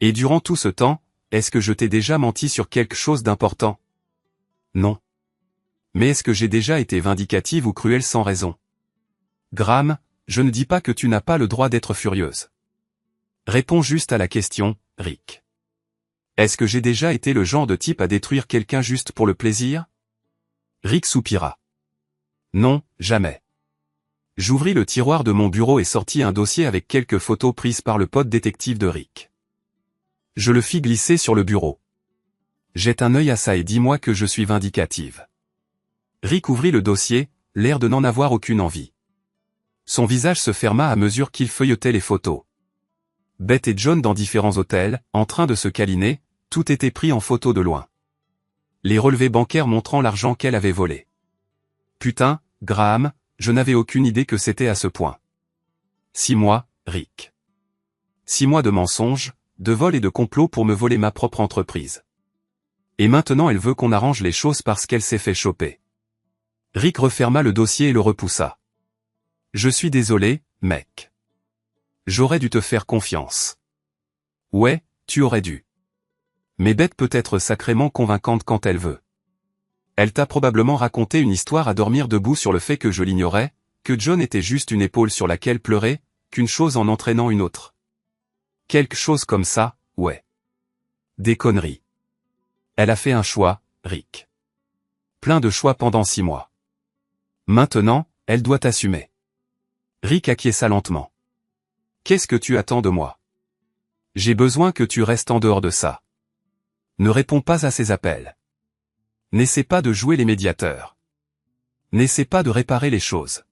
Et durant tout ce temps, est-ce que je t'ai déjà menti sur quelque chose d'important? Non. Mais est-ce que j'ai déjà été vindicative ou cruelle sans raison? Graham, je ne dis pas que tu n'as pas le droit d'être furieuse. Réponds juste à la question, Rick. Est-ce que j'ai déjà été le genre de type à détruire quelqu'un juste pour le plaisir? Rick soupira. Non, jamais. J'ouvris le tiroir de mon bureau et sortis un dossier avec quelques photos prises par le pote détective de Rick. Je le fis glisser sur le bureau. Jette un œil à ça et dis-moi que je suis vindicative. Rick ouvrit le dossier, l'air de n'en avoir aucune envie. Son visage se ferma à mesure qu'il feuilletait les photos. Beth et John dans différents hôtels, en train de se câliner, tout était pris en photo de loin. Les relevés bancaires montrant l'argent qu'elle avait volé. Putain, Graham, je n'avais aucune idée que c'était à ce point. 6 mois, Rick. 6 mois de mensonges, de vols et de complots pour me voler ma propre entreprise. Et maintenant elle veut qu'on arrange les choses parce qu'elle s'est fait choper. Rick referma le dossier et le repoussa. Je suis désolé, mec. J'aurais dû te faire confiance. Ouais, tu aurais dû. Mais Beth peut être sacrément convaincante quand elle veut. Elle t'a probablement raconté une histoire à dormir debout sur le fait que je l'ignorais, que John était juste une épaule sur laquelle pleurer, qu'une chose en entraînant une autre. Quelque chose comme ça, ouais. Des conneries. Elle a fait un choix, Rick. Plein de choix pendant 6 mois. Maintenant, elle doit assumer. Rick acquiesça lentement. Qu'est-ce que tu attends de moi? J'ai besoin que tu restes en dehors de ça. Ne réponds pas à ses appels. N'essaie pas de jouer les médiateurs. N'essaie pas de réparer les choses.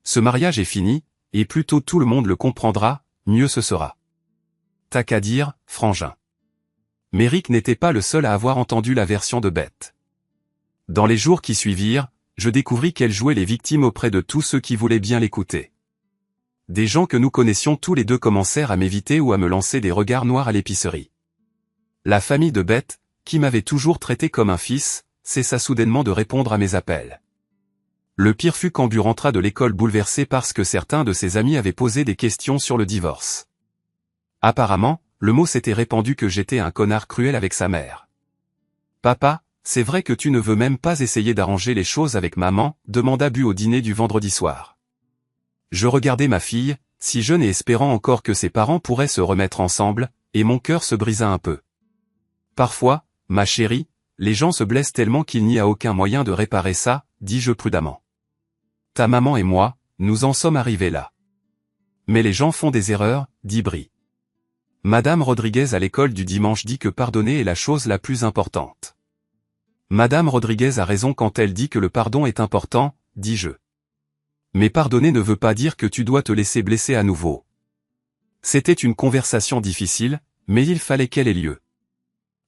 Ce mariage est fini, et plus tôt tout le monde le comprendra, mieux ce sera. T'as qu'à dire, frangin. Mais Rick n'était pas le seul à avoir entendu la version de Beth. Dans les jours qui suivirent, je découvris qu'elle jouait les victimes auprès de tous ceux qui voulaient bien l'écouter. Des gens que nous connaissions tous les deux commencèrent à m'éviter ou à me lancer des regards noirs à l'épicerie. La famille de Beth, qui m'avait toujours traité comme un fils, cessa soudainement de répondre à mes appels. Le pire fut quand Bu rentra de l'école bouleversé parce que certains de ses amis avaient posé des questions sur le divorce. Apparemment, le mot s'était répandu que j'étais un connard cruel avec sa mère. Papa, c'est vrai que tu ne veux même pas essayer d'arranger les choses avec maman, demanda Bu au dîner du vendredi soir. Je regardais ma fille, si jeune et espérant encore que ses parents pourraient se remettre ensemble, et mon cœur se brisa un peu. Parfois, ma chérie, les gens se blessent tellement qu'il n'y a aucun moyen de réparer ça, dis-je prudemment. Ta maman et moi, nous en sommes arrivés là. Mais les gens font des erreurs, dit Bri. Madame Rodriguez à l'école du dimanche dit que pardonner est la chose la plus importante. Madame Rodriguez a raison quand elle dit que le pardon est important, dis-je. Mais pardonner ne veut pas dire que tu dois te laisser blesser à nouveau. C'était une conversation difficile, mais il fallait qu'elle ait lieu.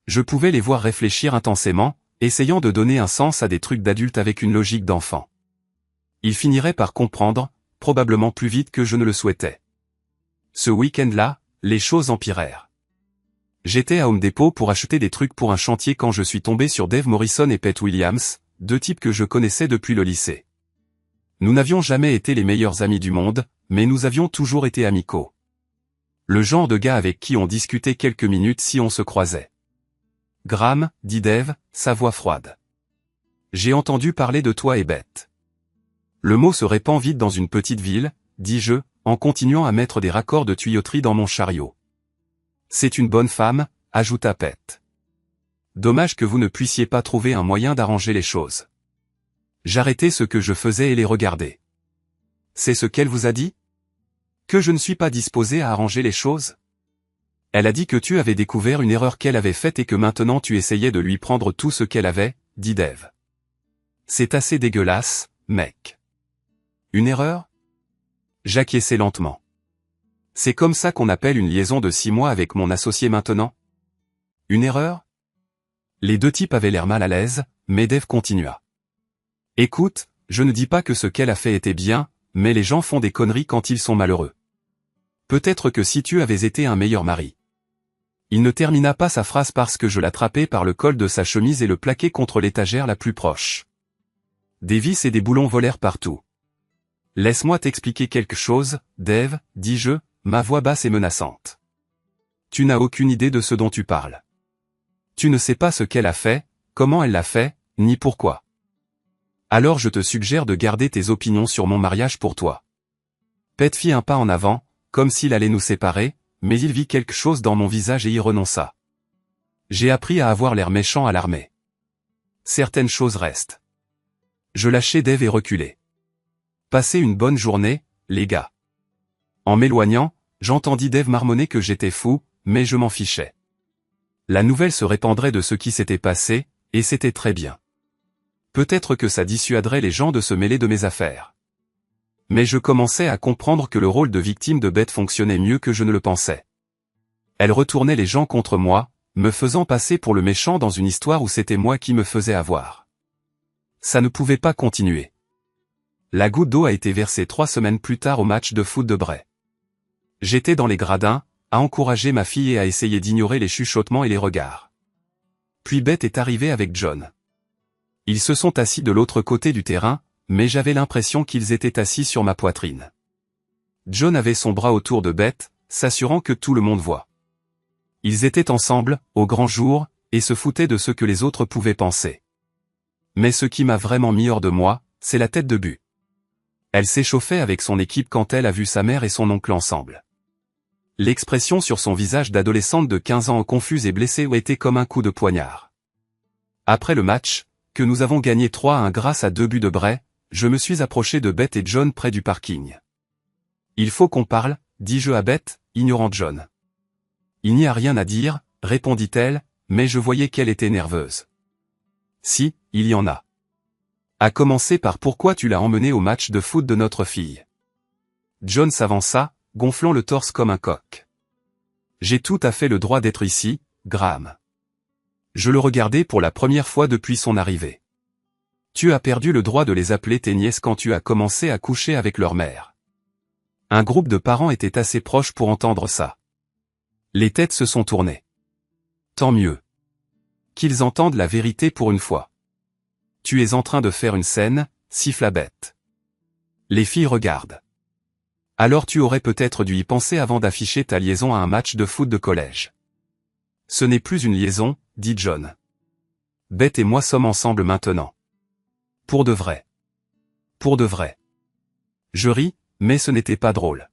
Je pouvais les voir réfléchir intensément, essayant de donner un sens à des trucs d'adultes avec une logique d'enfant. Ils finiraient par comprendre, probablement plus vite que je ne le souhaitais. Ce week-end-là, les choses empirèrent. J'étais à Home Depot pour acheter des trucs pour un chantier quand je suis tombé sur Dave Morrison et Pete Williams, deux types que je connaissais depuis le lycée. Nous n'avions jamais été les meilleurs amis du monde, mais nous avions toujours été amicaux. Le genre de gars avec qui on discutait quelques minutes si on se croisait. Graham, dit Dave, sa voix froide. J'ai entendu parler de toi et Beth. Le mot se répand vite dans une petite ville, dis-je, en continuant à mettre des raccords de tuyauterie dans mon chariot. C'est une bonne femme, ajouta Pete. Dommage que vous ne puissiez pas trouver un moyen d'arranger les choses. J'arrêtai ce que je faisais et les regardai. C'est ce qu'elle vous a dit? Que je ne suis pas disposé à arranger les choses? Elle a dit que tu avais découvert une erreur qu'elle avait faite et que maintenant tu essayais de lui prendre tout ce qu'elle avait, dit Dave. C'est assez dégueulasse, mec. Une erreur? J'acquiesçai lentement. C'est comme ça qu'on appelle une liaison de 6 mois avec mon associé maintenant? Une erreur? Les deux types avaient l'air mal à l'aise, mais Dave continua. Écoute, je ne dis pas que ce qu'elle a fait était bien, mais les gens font des conneries quand ils sont malheureux. Peut-être que si tu avais été un meilleur mari. Il ne termina pas sa phrase parce que je l'attrapai par le col de sa chemise et le plaquai contre l'étagère la plus proche. Des vis et des boulons volèrent partout. Laisse-moi t'expliquer quelque chose, Dave, dis-je, ma voix basse et menaçante. Tu n'as aucune idée de ce dont tu parles. Tu ne sais pas ce qu'elle a fait, comment elle l'a fait, ni pourquoi. Alors je te suggère de garder tes opinions sur mon mariage pour toi. Pete fit un pas en avant, comme s'il allait nous séparer, mais il vit quelque chose dans mon visage et y renonça. J'ai appris à avoir l'air méchant à l'armée. Certaines choses restent. Je lâchai Dave et reculai. Passez une bonne journée, les gars. En m'éloignant, j'entendis Dave marmonner que j'étais fou, mais je m'en fichais. La nouvelle se répandrait de ce qui s'était passé, et c'était très bien. Peut-être que ça dissuaderait les gens de se mêler de mes affaires. Mais je commençais à comprendre que le rôle de victime de Beth fonctionnait mieux que je ne le pensais. Elle retournait les gens contre moi, me faisant passer pour le méchant dans une histoire où c'était moi qui me faisais avoir. Ça ne pouvait pas continuer. La goutte d'eau a été versée 3 semaines plus tard au match de foot de Bray. J'étais dans les gradins, à encourager ma fille et à essayer d'ignorer les chuchotements et les regards. Puis Beth est arrivée avec John. Ils se sont assis de l'autre côté du terrain, mais j'avais l'impression qu'ils étaient assis sur ma poitrine. John avait son bras autour de Beth, s'assurant que tout le monde voit. Ils étaient ensemble, au grand jour, et se foutaient de ce que les autres pouvaient penser. Mais ce qui m'a vraiment mis hors de moi, c'est la tête de but. Elle s'échauffait avec son équipe quand elle a vu sa mère et son oncle ensemble. L'expression sur son visage d'adolescente de 15 ans confuse et blessée était comme un coup de poignard. Après le match, que nous avons gagné 3-1 grâce à 2 buts de Bray, je me suis approché de Beth et John près du parking. Il faut qu'on parle, dis-je à Beth, ignorant John. Il n'y a rien à dire, répondit-elle, mais je voyais qu'elle était nerveuse. Si, il y en a. À commencer par pourquoi tu l'as emmené au match de foot de notre fille. John s'avança, gonflant le torse comme un coq. J'ai tout à fait le droit d'être ici, Graham. Je le regardais pour la première fois depuis son arrivée. Tu as perdu le droit de les appeler tes nièces quand tu as commencé à coucher avec leur mère. Un groupe de parents était assez proche pour entendre ça. Les têtes se sont tournées. Tant mieux. Qu'ils entendent la vérité pour une fois. Tu es en train de faire une scène, siffla Beth. Les filles regardent. Alors tu aurais peut-être dû y penser avant d'afficher ta liaison à un match de foot de collège. Ce n'est plus une liaison, dit John. Beth et moi sommes ensemble maintenant. Pour de vrai. Pour de vrai. Je ris, mais ce n'était pas drôle.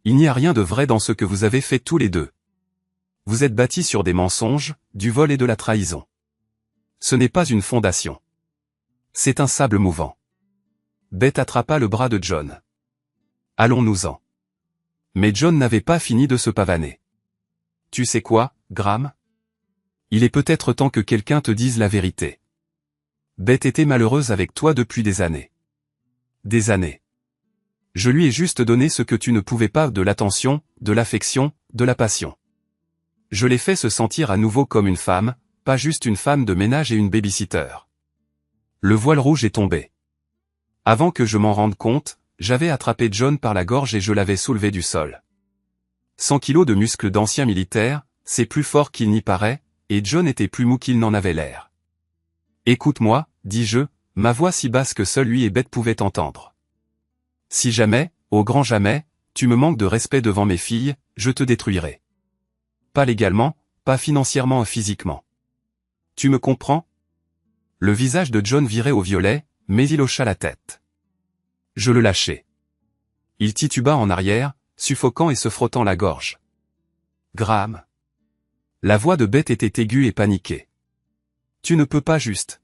Il n'y a rien de vrai dans ce que vous avez fait tous les deux. Vous êtes bâtis sur des mensonges, du vol et de la trahison. Ce n'est pas une fondation. C'est un sable mouvant. Beth attrapa le bras de John. Allons-nous-en. Mais John n'avait pas fini de se pavaner. Tu sais quoi, Graham? Il est peut-être temps que quelqu'un te dise la vérité. Beth était malheureuse avec toi depuis des années. Des années. Je lui ai juste donné ce que tu ne pouvais pas, de l'attention, de l'affection, de la passion. Je l'ai fait se sentir à nouveau comme une femme, pas juste une femme de ménage et une babysitter. Le voile rouge est tombé. Avant que je m'en rende compte, j'avais attrapé John par la gorge et je l'avais soulevé du sol. 100 kilos de muscles d'ancien militaire, c'est plus fort qu'il n'y paraît, et John était plus mou qu'il n'en avait l'air. Écoute-moi, dis-je, ma voix si basse que seul lui et Beth pouvaient entendre. Si jamais, au grand jamais, tu me manques de respect devant mes filles, je te détruirai. Pas légalement, pas financièrement ou physiquement. Tu me comprends? Le visage de John virait au violet, mais il hocha la tête. Je le lâchai. Il tituba en arrière, suffoquant et se frottant la gorge. Graham. La voix de Beth était aiguë et paniquée. Tu ne peux pas juste.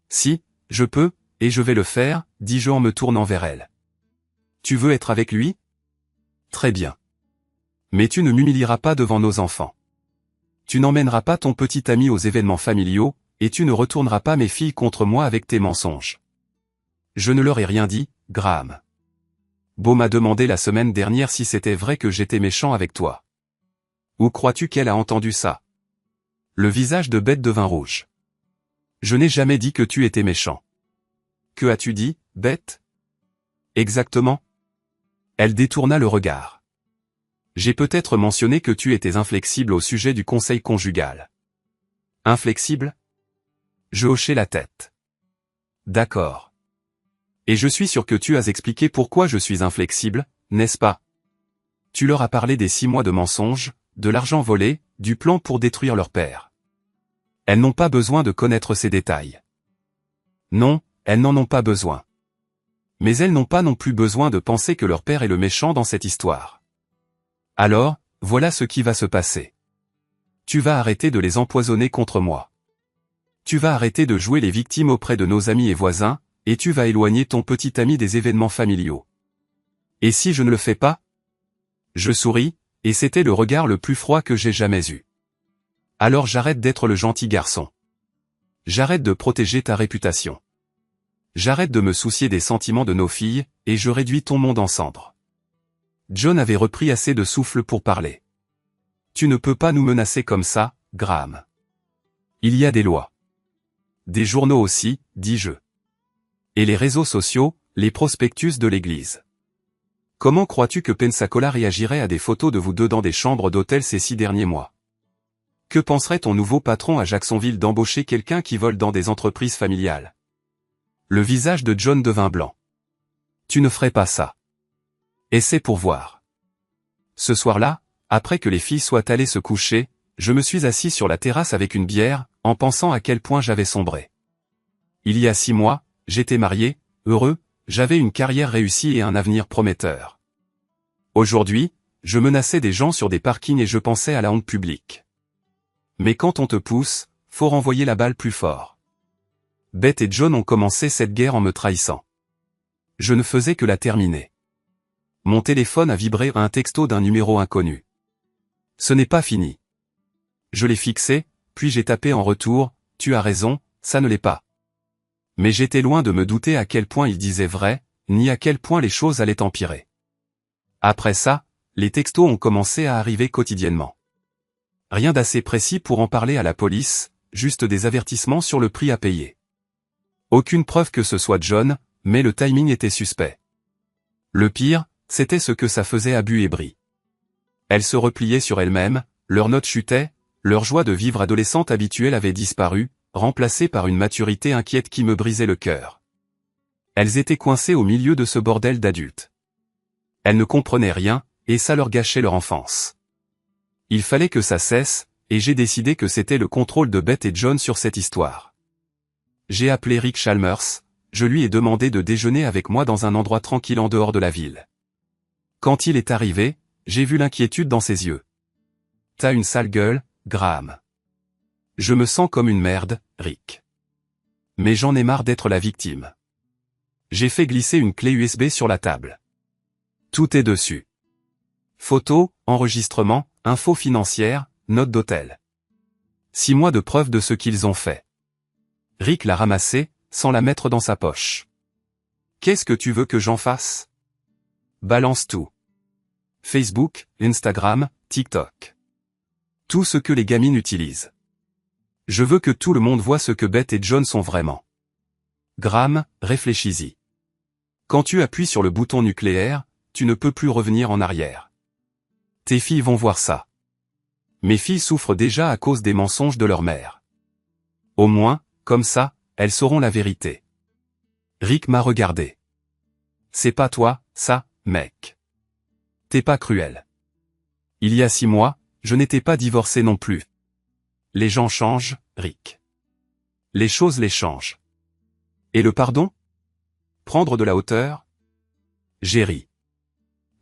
Si, je peux, et je vais le faire, dis-je en me tournant vers elle. Tu veux être avec lui? Très bien. Mais tu ne m'humilieras pas devant nos enfants. Tu n'emmèneras pas ton petit ami aux événements familiaux, et tu ne retourneras pas mes filles contre moi avec tes mensonges. Je ne leur ai rien dit, Graham. Beau m'a demandé la semaine dernière si c'était vrai que j'étais méchant avec toi. Où crois-tu qu'elle a entendu ça? Le visage de Beth devint rouge. Je n'ai jamais dit que tu étais méchant. Que as-tu dit, Beth? Exactement. Elle détourna le regard. J'ai peut-être mentionné que tu étais inflexible au sujet du conseil conjugal. Inflexible? Je hochai la tête. D'accord. Et je suis sûr que tu as expliqué pourquoi je suis inflexible, n'est-ce pas? Tu leur as parlé des 6 mois de mensonges, de l'argent volé, du plan pour détruire leur père. Elles n'ont pas besoin de connaître ces détails. Non, elles n'en ont pas besoin. Mais elles n'ont pas non plus besoin de penser que leur père est le méchant dans cette histoire. Alors, voilà ce qui va se passer. Tu vas arrêter de les empoisonner contre moi. Tu vas arrêter de jouer les victimes auprès de nos amis et voisins, et tu vas éloigner ton petit ami des événements familiaux. Et si je ne le fais pas? Je souris, et c'était le regard le plus froid que j'ai jamais eu. Alors j'arrête d'être le gentil garçon. J'arrête de protéger ta réputation. J'arrête de me soucier des sentiments de nos filles, et je réduis ton monde en cendres. John avait repris assez de souffle pour parler. Tu ne peux pas nous menacer comme ça, Graham. Il y a des lois. Des journaux aussi, dis-je. Et les réseaux sociaux, les prospectus de l'église. Comment crois-tu que Pensacola réagirait à des photos de vous deux dans des chambres d'hôtel ces 6 derniers mois? Que penserait ton nouveau patron à Jacksonville d'embaucher quelqu'un qui vole dans des entreprises familiales? Le visage de John devint blanc. Tu ne ferais pas ça. Essaie pour voir. Ce soir-là, après que les filles soient allées se coucher, je me suis assis sur la terrasse avec une bière, en pensant à quel point j'avais sombré. Il y a 6 mois, j'étais marié, heureux, j'avais une carrière réussie et un avenir prometteur. Aujourd'hui, je menaçais des gens sur des parkings et je pensais à la honte publique. Mais quand on te pousse, faut renvoyer la balle plus fort. Beth et John ont commencé cette guerre en me trahissant. Je ne faisais que la terminer. Mon téléphone a vibré à un texto d'un numéro inconnu. Ce n'est pas fini. Je l'ai fixé, puis j'ai tapé en retour, tu as raison, ça ne l'est pas. Mais j'étais loin de me douter à quel point il disait vrai, ni à quel point les choses allaient empirer. Après ça, les textos ont commencé à arriver quotidiennement. Rien d'assez précis pour en parler à la police, juste des avertissements sur le prix à payer. Aucune preuve que ce soit John, mais le timing était suspect. Le pire, c'était ce que ça faisait à Bu et Brie. Elles se repliaient sur elles-mêmes, leurs notes chutaient, leur joie de vivre adolescente habituelle avait disparu, remplacée par une maturité inquiète qui me brisait le cœur. Elles étaient coincées au milieu de ce bordel d'adultes. Elles ne comprenaient rien, et ça leur gâchait leur enfance. Il fallait que ça cesse, et j'ai décidé que c'était le contrôle de Beth et John sur cette histoire. J'ai appelé Rick Chalmers, je lui ai demandé de déjeuner avec moi dans un endroit tranquille en dehors de la ville. Quand il est arrivé, j'ai vu l'inquiétude dans ses yeux. T'as une sale gueule, Graham. Je me sens comme une merde, Rick. Mais j'en ai marre d'être la victime. J'ai fait glisser une clé USB sur la table. Tout est dessus. Photos, enregistrements, infos financières, notes d'hôtel. 6 mois de preuve de ce qu'ils ont fait. Rick l'a ramassée, sans la mettre dans sa poche. Qu'est-ce que tu veux que j'en fasse? Balance tout. Facebook, Instagram, TikTok. Tout ce que les gamines utilisent. Je veux que tout le monde voit ce que Beth et John sont vraiment. Graham, réfléchis-y. Quand tu appuies sur le bouton nucléaire, tu ne peux plus revenir en arrière. Tes filles vont voir ça. Mes filles souffrent déjà à cause des mensonges de leur mère. Au moins, comme ça, elles sauront la vérité. Rick m'a regardé. C'est pas toi, ça, mec. T'es pas cruel. Il y a 6 mois, je n'étais pas divorcé non plus. Les gens changent, Rick. Les choses les changent. Et le pardon? Prendre de la hauteur? J'ai ri.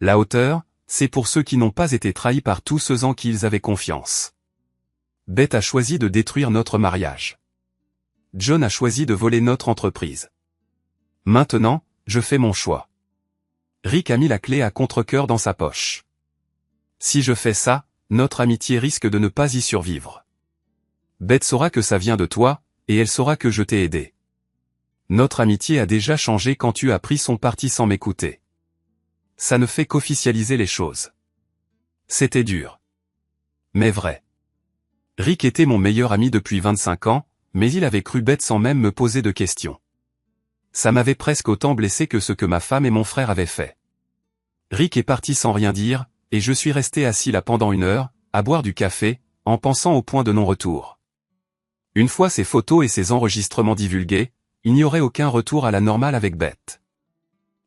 La hauteur, c'est pour ceux qui n'ont pas été trahis par tous ceux en qui ils avaient confiance. Beth a choisi de détruire notre mariage. John a choisi de voler notre entreprise. Maintenant, je fais mon choix. Rick a mis la clé à contre-cœur dans sa poche. Si je fais ça, notre amitié risque de ne pas y survivre. Beth saura que ça vient de toi, et elle saura que je t'ai aidé. Notre amitié a déjà changé quand tu as pris son parti sans m'écouter. Ça ne fait qu'officialiser les choses. C'était dur. Mais vrai. Rick était mon meilleur ami depuis 25 ans, mais il avait cru Beth sans même me poser de questions. Ça m'avait presque autant blessé que ce que ma femme et mon frère avaient fait. Rick est parti sans rien dire, et je suis resté assis là pendant 1 heure, à boire du café, en pensant au point de non-retour. Une fois ces photos et ces enregistrements divulgués, il n'y aurait aucun retour à la normale avec Beth.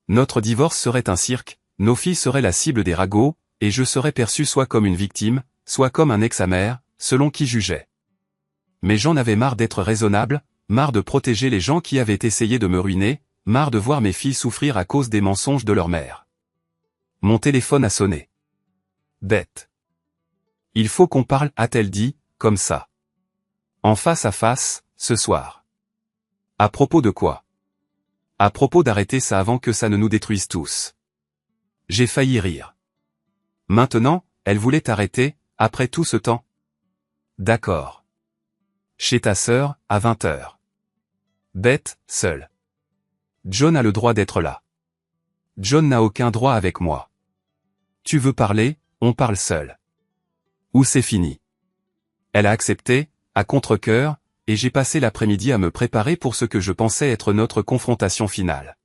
Notre divorce serait un cirque, nos filles seraient la cible des ragots, et je serais perçu soit comme une victime, soit comme un ex-amer, selon qui jugeait. Mais j'en avais marre d'être raisonnable, marre de protéger les gens qui avaient essayé de me ruiner, marre de voir mes filles souffrir à cause des mensonges de leur mère. Mon téléphone a sonné. Beth. Il faut qu'on parle, a-t-elle dit, comme ça. En face à face, ce soir. À propos de quoi? À propos d'arrêter ça avant que ça ne nous détruise tous. J'ai failli rire. Maintenant, elle voulait arrêter, après tout ce temps? D'accord. Chez ta sœur, à 20 h. Beth, seule. John a le droit d'être là. John n'a aucun droit avec moi. Tu veux parler, on parle seul. Ou c'est fini. Elle a accepté, à contre-cœur, et j'ai passé l'après-midi à me préparer pour ce que je pensais être notre confrontation finale.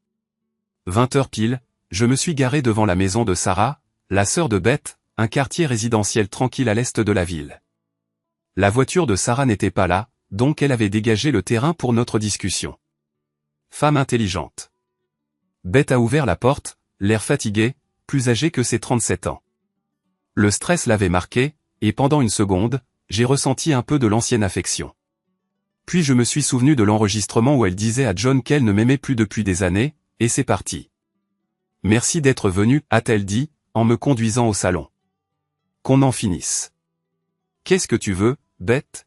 20 h pile, je me suis garé devant la maison de Sarah, la sœur de Beth, un quartier résidentiel tranquille à l'est de la ville. La voiture de Sarah n'était pas là, donc elle avait dégagé le terrain pour notre discussion. Femme intelligente. Beth a ouvert la porte, l'air fatigué, plus âgé que ses 37 ans. Le stress l'avait marqué, et pendant 1 seconde, j'ai ressenti un peu de l'ancienne affection. Puis je me suis souvenu de l'enregistrement où elle disait à John qu'elle ne m'aimait plus depuis des années, et c'est parti. Merci d'être venu, a-t-elle dit, en me conduisant au salon. Qu'on en finisse. Qu'est-ce que tu veux, Beth?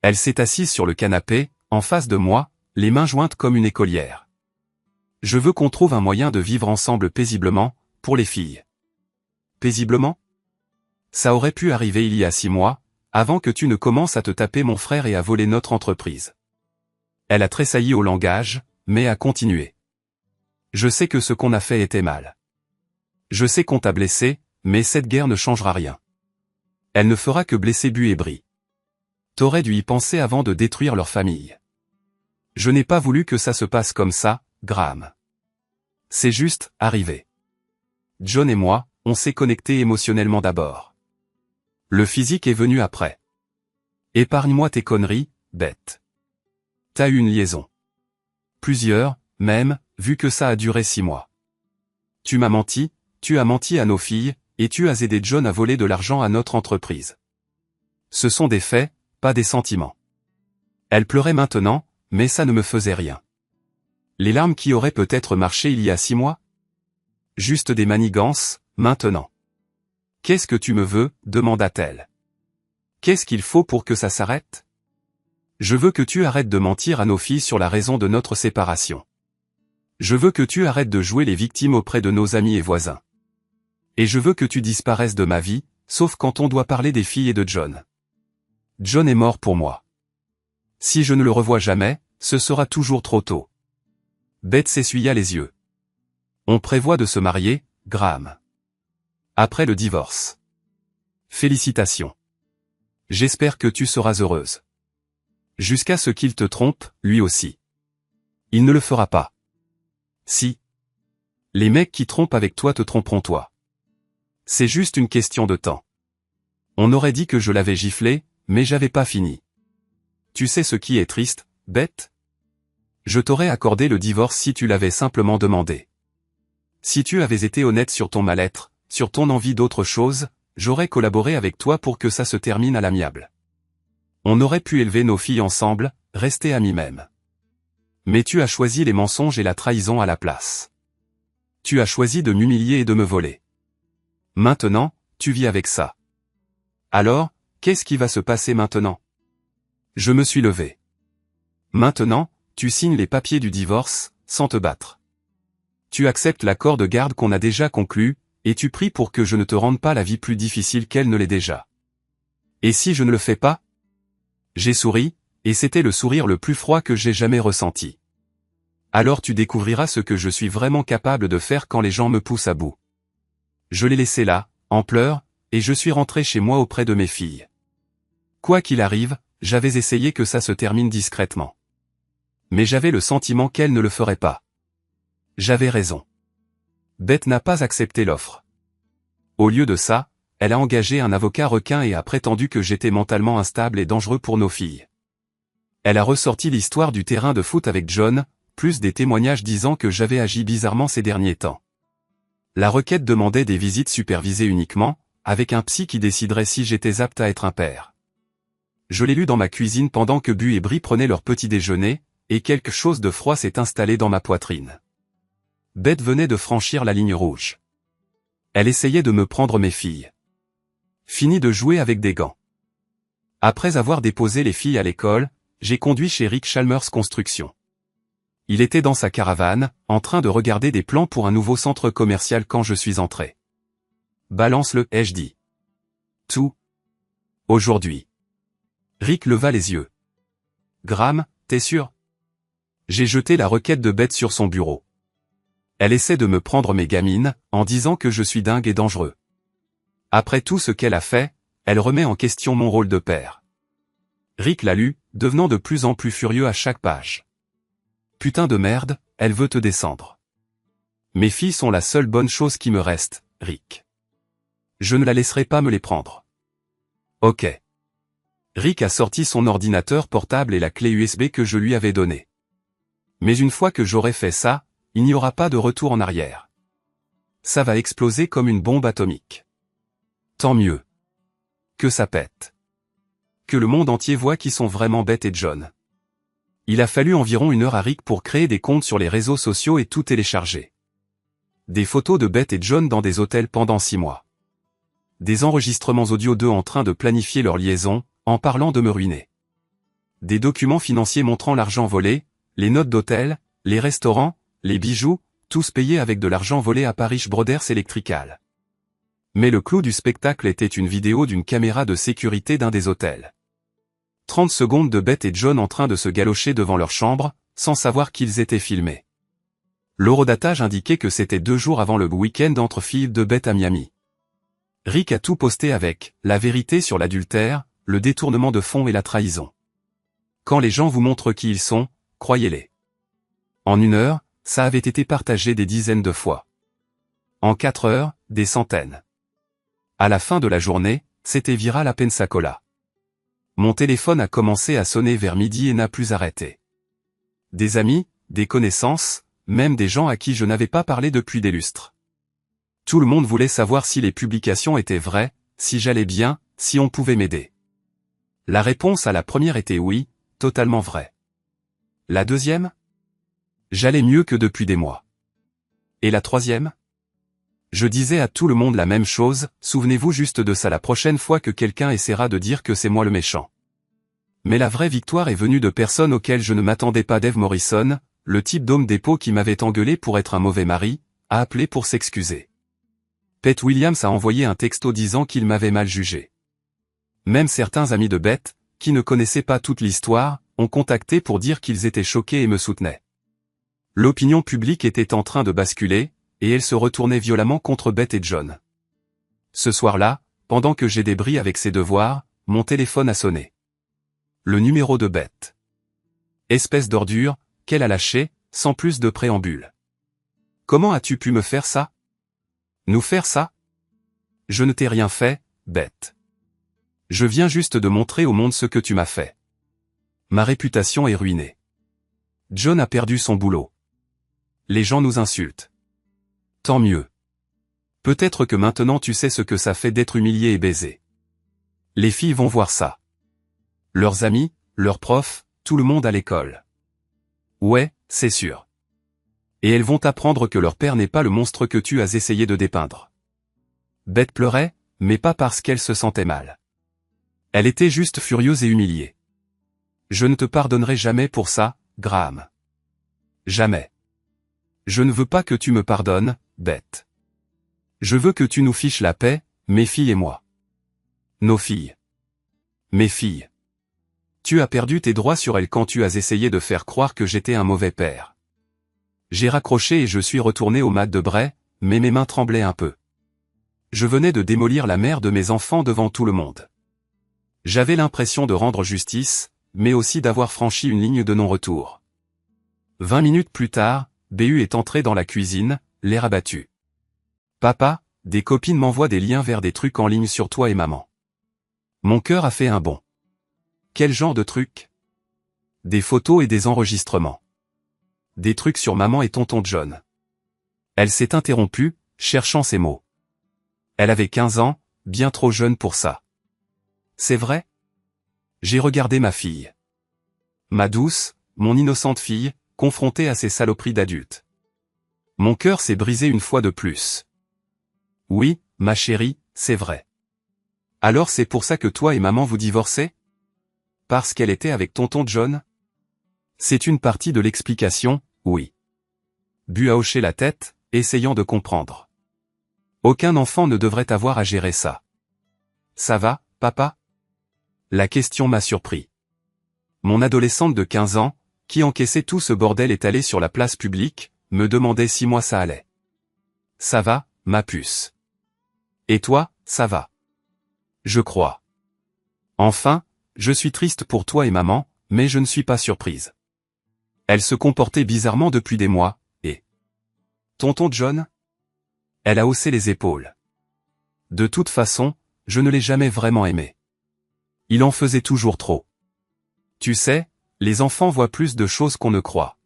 Elle s'est assise sur le canapé, en face de moi, les mains jointes comme une écolière. Je veux qu'on trouve un moyen de vivre ensemble paisiblement, pour les filles. Paisiblement? Ça aurait pu arriver il y a 6 mois, avant que tu ne commences à te taper mon frère et à voler notre entreprise. Elle a tressailli au langage, mais a continué. Je sais que ce qu'on a fait était mal. Je sais qu'on t'a blessé, mais cette guerre ne changera rien. Elle ne fera que blesser Bu et Bri. T'aurais dû y penser avant de détruire leur famille. Je n'ai pas voulu que ça se passe comme ça, Graham. C'est juste, arrivé. John et moi, on s'est connectés émotionnellement d'abord. Le physique est venu après. Épargne-moi tes conneries, Beth. T'as eu une liaison. Plusieurs, même, vu que ça a duré 6 mois. Tu m'as menti, tu as menti à nos filles, et tu as aidé John à voler de l'argent à notre entreprise. Ce sont des faits, pas des sentiments. Elle pleurait maintenant, mais ça ne me faisait rien. Les larmes qui auraient peut-être marché il y a 6 mois? Juste des manigances, maintenant. Qu'est-ce que tu me veux, demanda-t-elle. Qu'est-ce qu'il faut pour que ça s'arrête? Je veux que tu arrêtes de mentir à nos filles sur la raison de notre séparation. Je veux que tu arrêtes de jouer les victimes auprès de nos amis et voisins. Et je veux que tu disparaisses de ma vie, sauf quand on doit parler des filles et de John. John est mort pour moi. Si je ne le revois jamais, ce sera toujours trop tôt. Beth s'essuya les yeux. On prévoit de se marier, Graham. Après le divorce. Félicitations. J'espère que tu seras heureuse. Jusqu'à ce qu'il te trompe, lui aussi. Il ne le fera pas. Si. Les mecs qui trompent avec toi te tromperont toi. C'est juste une question de temps. On aurait dit que je l'avais giflé, mais j'avais pas fini. Tu sais ce qui est triste, Beth? Je t'aurais accordé le divorce si tu l'avais simplement demandé. Si tu avais été honnête sur ton mal-être, sur ton envie d'autre chose, j'aurais collaboré avec toi pour que ça se termine à l'amiable. On aurait pu élever nos filles ensemble, rester amis même. Mais tu as choisi les mensonges et la trahison à la place. Tu as choisi de m'humilier et de me voler. Maintenant, tu vis avec ça. Alors, qu'est-ce qui va se passer maintenant? Je me suis levé. Maintenant, tu signes les papiers du divorce, sans te battre. Tu acceptes l'accord de garde qu'on a déjà conclu, et tu pries pour que je ne te rende pas la vie plus difficile qu'elle ne l'est déjà. Et si je ne le fais pas? J'ai souri, et c'était le sourire le plus froid que j'ai jamais ressenti. Alors tu découvriras ce que je suis vraiment capable de faire quand les gens me poussent à bout. Je l'ai laissé là, en pleurs, et je suis rentré chez moi auprès de mes filles. Quoi qu'il arrive, j'avais essayé que ça se termine discrètement. Mais j'avais le sentiment qu'elle ne le ferait pas. J'avais raison. Beth n'a pas accepté l'offre. Au lieu de ça, elle a engagé un avocat requin et a prétendu que j'étais mentalement instable et dangereux pour nos filles. Elle a ressorti l'histoire du terrain de foot avec John, plus des témoignages disant que j'avais agi bizarrement ces derniers temps. La requête demandait des visites supervisées uniquement, avec un psy qui déciderait si j'étais apte à être un père. Je l'ai lu dans ma cuisine pendant que Bu et Bri prenaient leur petit déjeuner, et quelque chose de froid s'est installé dans ma poitrine. Beth venait de franchir la ligne rouge. Elle essayait de me prendre mes filles. Fini de jouer avec des gants. Après avoir déposé les filles à l'école, j'ai conduit chez Rick Chalmers Construction. Il était dans sa caravane, en train de regarder des plans pour un nouveau centre commercial quand je suis entré. Balance-le, ai-je dit. Tout. Aujourd'hui. Rick leva les yeux. Graham, t'es sûr? J'ai jeté la requête de Beth sur son bureau. Elle essaie de me prendre mes gamines, en disant que je suis dingue et dangereux. Après tout ce qu'elle a fait, elle remet en question mon rôle de père. Rick l'a lu, devenant de plus en plus furieux à chaque page. Putain de merde, elle veut te descendre. Mes filles sont la seule bonne chose qui me reste, Rick. Je ne la laisserai pas me les prendre. Ok. Rick a sorti son ordinateur portable et la clé USB que je lui avais donnée. Mais une fois que j'aurai fait ça, il n'y aura pas de retour en arrière. Ça va exploser comme une bombe atomique. Tant mieux. Que ça pète. Que le monde entier voit qui sont vraiment Beth et John. Il a fallu environ 1 heure à Rick pour créer des comptes sur les réseaux sociaux et tout télécharger. Des photos de Beth et John dans des hôtels pendant 6 mois. Des enregistrements audio d'eux en train de planifier leur liaison, en parlant de me ruiner. Des documents financiers montrant l'argent volé, les notes d'hôtel, les restaurants, les bijoux, tous payés avec de l'argent volé à Parish Brothers Electrical. Mais le clou du spectacle était une vidéo d'une caméra de sécurité d'un des hôtels. 30 secondes de Beth et John en train de se galocher devant leur chambre, sans savoir qu'ils étaient filmés. L'horodatage indiquait que c'était 2 jours avant le week-end entre filles de Beth à Miami. Rick a tout posté avec la vérité sur l'adultère, le détournement de fonds et la trahison. Quand les gens vous montrent qui ils sont, croyez-les. En 1 heure, ça avait été partagé des dizaines de fois. En 4 heures, des centaines. À la fin de la journée, c'était viral à Pensacola. Mon téléphone a commencé à sonner vers midi et n'a plus arrêté. Des amis, des connaissances, même des gens à qui je n'avais pas parlé depuis des lustres. Tout le monde voulait savoir si les publications étaient vraies, si j'allais bien, si on pouvait m'aider. La réponse à la première était oui, totalement vrai. La deuxième? J'allais mieux que depuis des mois. Et la troisième? Je disais à tout le monde la même chose, souvenez-vous juste de ça la prochaine fois que quelqu'un essaiera de dire que c'est moi le méchant. Mais la vraie victoire est venue de personnes auxquelles je ne m'attendais pas. Dave Morrison, le type d'homme dépôt qui m'avait engueulé pour être un mauvais mari, a appelé pour s'excuser. Pete Williams a envoyé un texto disant qu'il m'avait mal jugé. Même certains amis de Beth, qui ne connaissaient pas toute l'histoire, ont contacté pour dire qu'ils étaient choqués et me soutenaient. L'opinion publique était en train de basculer, et elle se retournait violemment contre Beth et John. Ce soir-là, pendant que j'ai des bris avec ses devoirs, mon téléphone a sonné. Le numéro de Beth. Espèce d'ordure, qu'elle a lâché, sans plus de préambule. Comment as-tu pu me faire ça? Nous faire ça? Je ne t'ai rien fait, Beth. Je viens juste de montrer au monde ce que tu m'as fait. Ma réputation est ruinée. John a perdu son boulot. Les gens nous insultent. Tant mieux. Peut-être que maintenant tu sais ce que ça fait d'être humilié et baisé. Les filles vont voir ça. Leurs amis, leurs profs, tout le monde à l'école. Ouais, c'est sûr. Et elles vont apprendre que leur père n'est pas le monstre que tu as essayé de dépeindre. Beth pleurait, mais pas parce qu'elle se sentait mal. Elle était juste furieuse et humiliée. Je ne te pardonnerai jamais pour ça, Graham. Jamais. Je ne veux pas que tu me pardonnes, Beth. Je veux que tu nous fiches la paix, mes filles et moi. Nos filles. Mes filles. Tu as perdu tes droits sur elles quand tu as essayé de faire croire que j'étais un mauvais père. J'ai raccroché et je suis retourné au mat de Bray, mais mes mains tremblaient un peu. Je venais de démolir la mère de mes enfants devant tout le monde. J'avais l'impression de rendre justice, mais aussi d'avoir franchi une ligne de non-retour. 20 minutes plus tard, BU est entré dans la cuisine, l'air abattu. Papa, des copines m'envoient des liens vers des trucs en ligne sur toi et maman. Mon cœur a fait un bond. Quel genre de trucs? Des photos et des enregistrements. Des trucs sur maman et tonton John. Elle s'est interrompue, cherchant ses mots. Elle avait 15 ans, bien trop jeune pour ça. C'est vrai? J'ai regardé ma fille. Ma douce, mon innocente fille, confrontée à ces saloperies d'adultes. Mon cœur s'est brisé une fois de plus. Oui, ma chérie, c'est vrai. Alors c'est pour ça que toi et maman vous divorcez? Parce qu'elle était avec tonton John? C'est une partie de l'explication, oui. Bu a hoché la tête, essayant de comprendre. Aucun enfant ne devrait avoir à gérer ça. Ça va, papa? La question m'a surpris. Mon adolescente de 15 ans, qui encaissait tout ce bordel étalé sur la place publique, me demandait si moi ça allait. Ça va, ma puce. Et toi, ça va? Je crois. Enfin, je suis triste pour toi et maman, mais je ne suis pas surprise. Elle se comportait bizarrement depuis des mois, et... Tonton John? Elle a haussé les épaules. De toute façon, je ne l'ai jamais vraiment aimé. Il en faisait toujours trop. Tu sais, les enfants voient plus de choses qu'on ne croit.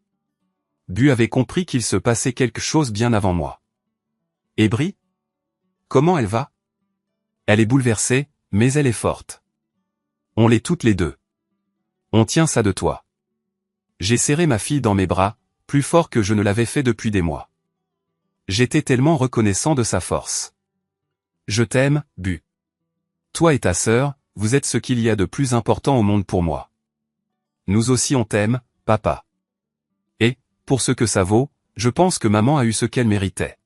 Bu avait compris qu'il se passait quelque chose bien avant moi. Et Bri? Comment elle va? Elle est bouleversée, mais elle est forte. On l'est toutes les deux. On tient ça de toi. J'ai serré ma fille dans mes bras, plus fort que je ne l'avais fait depuis des mois. J'étais tellement reconnaissant de sa force. Je t'aime, Bu. Toi et ta sœur, vous êtes ce qu'il y a de plus important au monde pour moi. Nous aussi on t'aime, papa. Et, pour ce que ça vaut, je pense que maman a eu ce qu'elle méritait.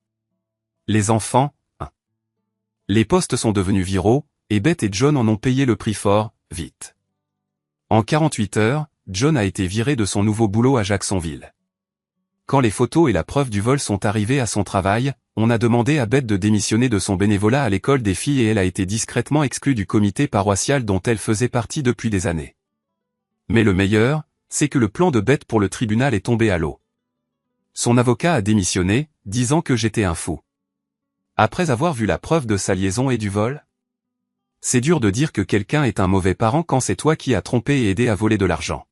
Les enfants, hein. Les posts sont devenus viraux, et Beth et John en ont payé le prix fort, vite. En 48 heures, John a été viré de son nouveau boulot à Jacksonville. Quand les photos et la preuve du vol sont arrivées à son travail, on a demandé à Beth de démissionner de son bénévolat à l'école des filles et elle a été discrètement exclue du comité paroissial dont elle faisait partie depuis des années. Mais le meilleur, c'est que le plan de Beth pour le tribunal est tombé à l'eau. Son avocat a démissionné, disant que j'étais un fou. Après avoir vu la preuve de sa liaison et du vol? C'est dur de dire que quelqu'un est un mauvais parent quand c'est toi qui as trompé et aidé à voler de l'argent.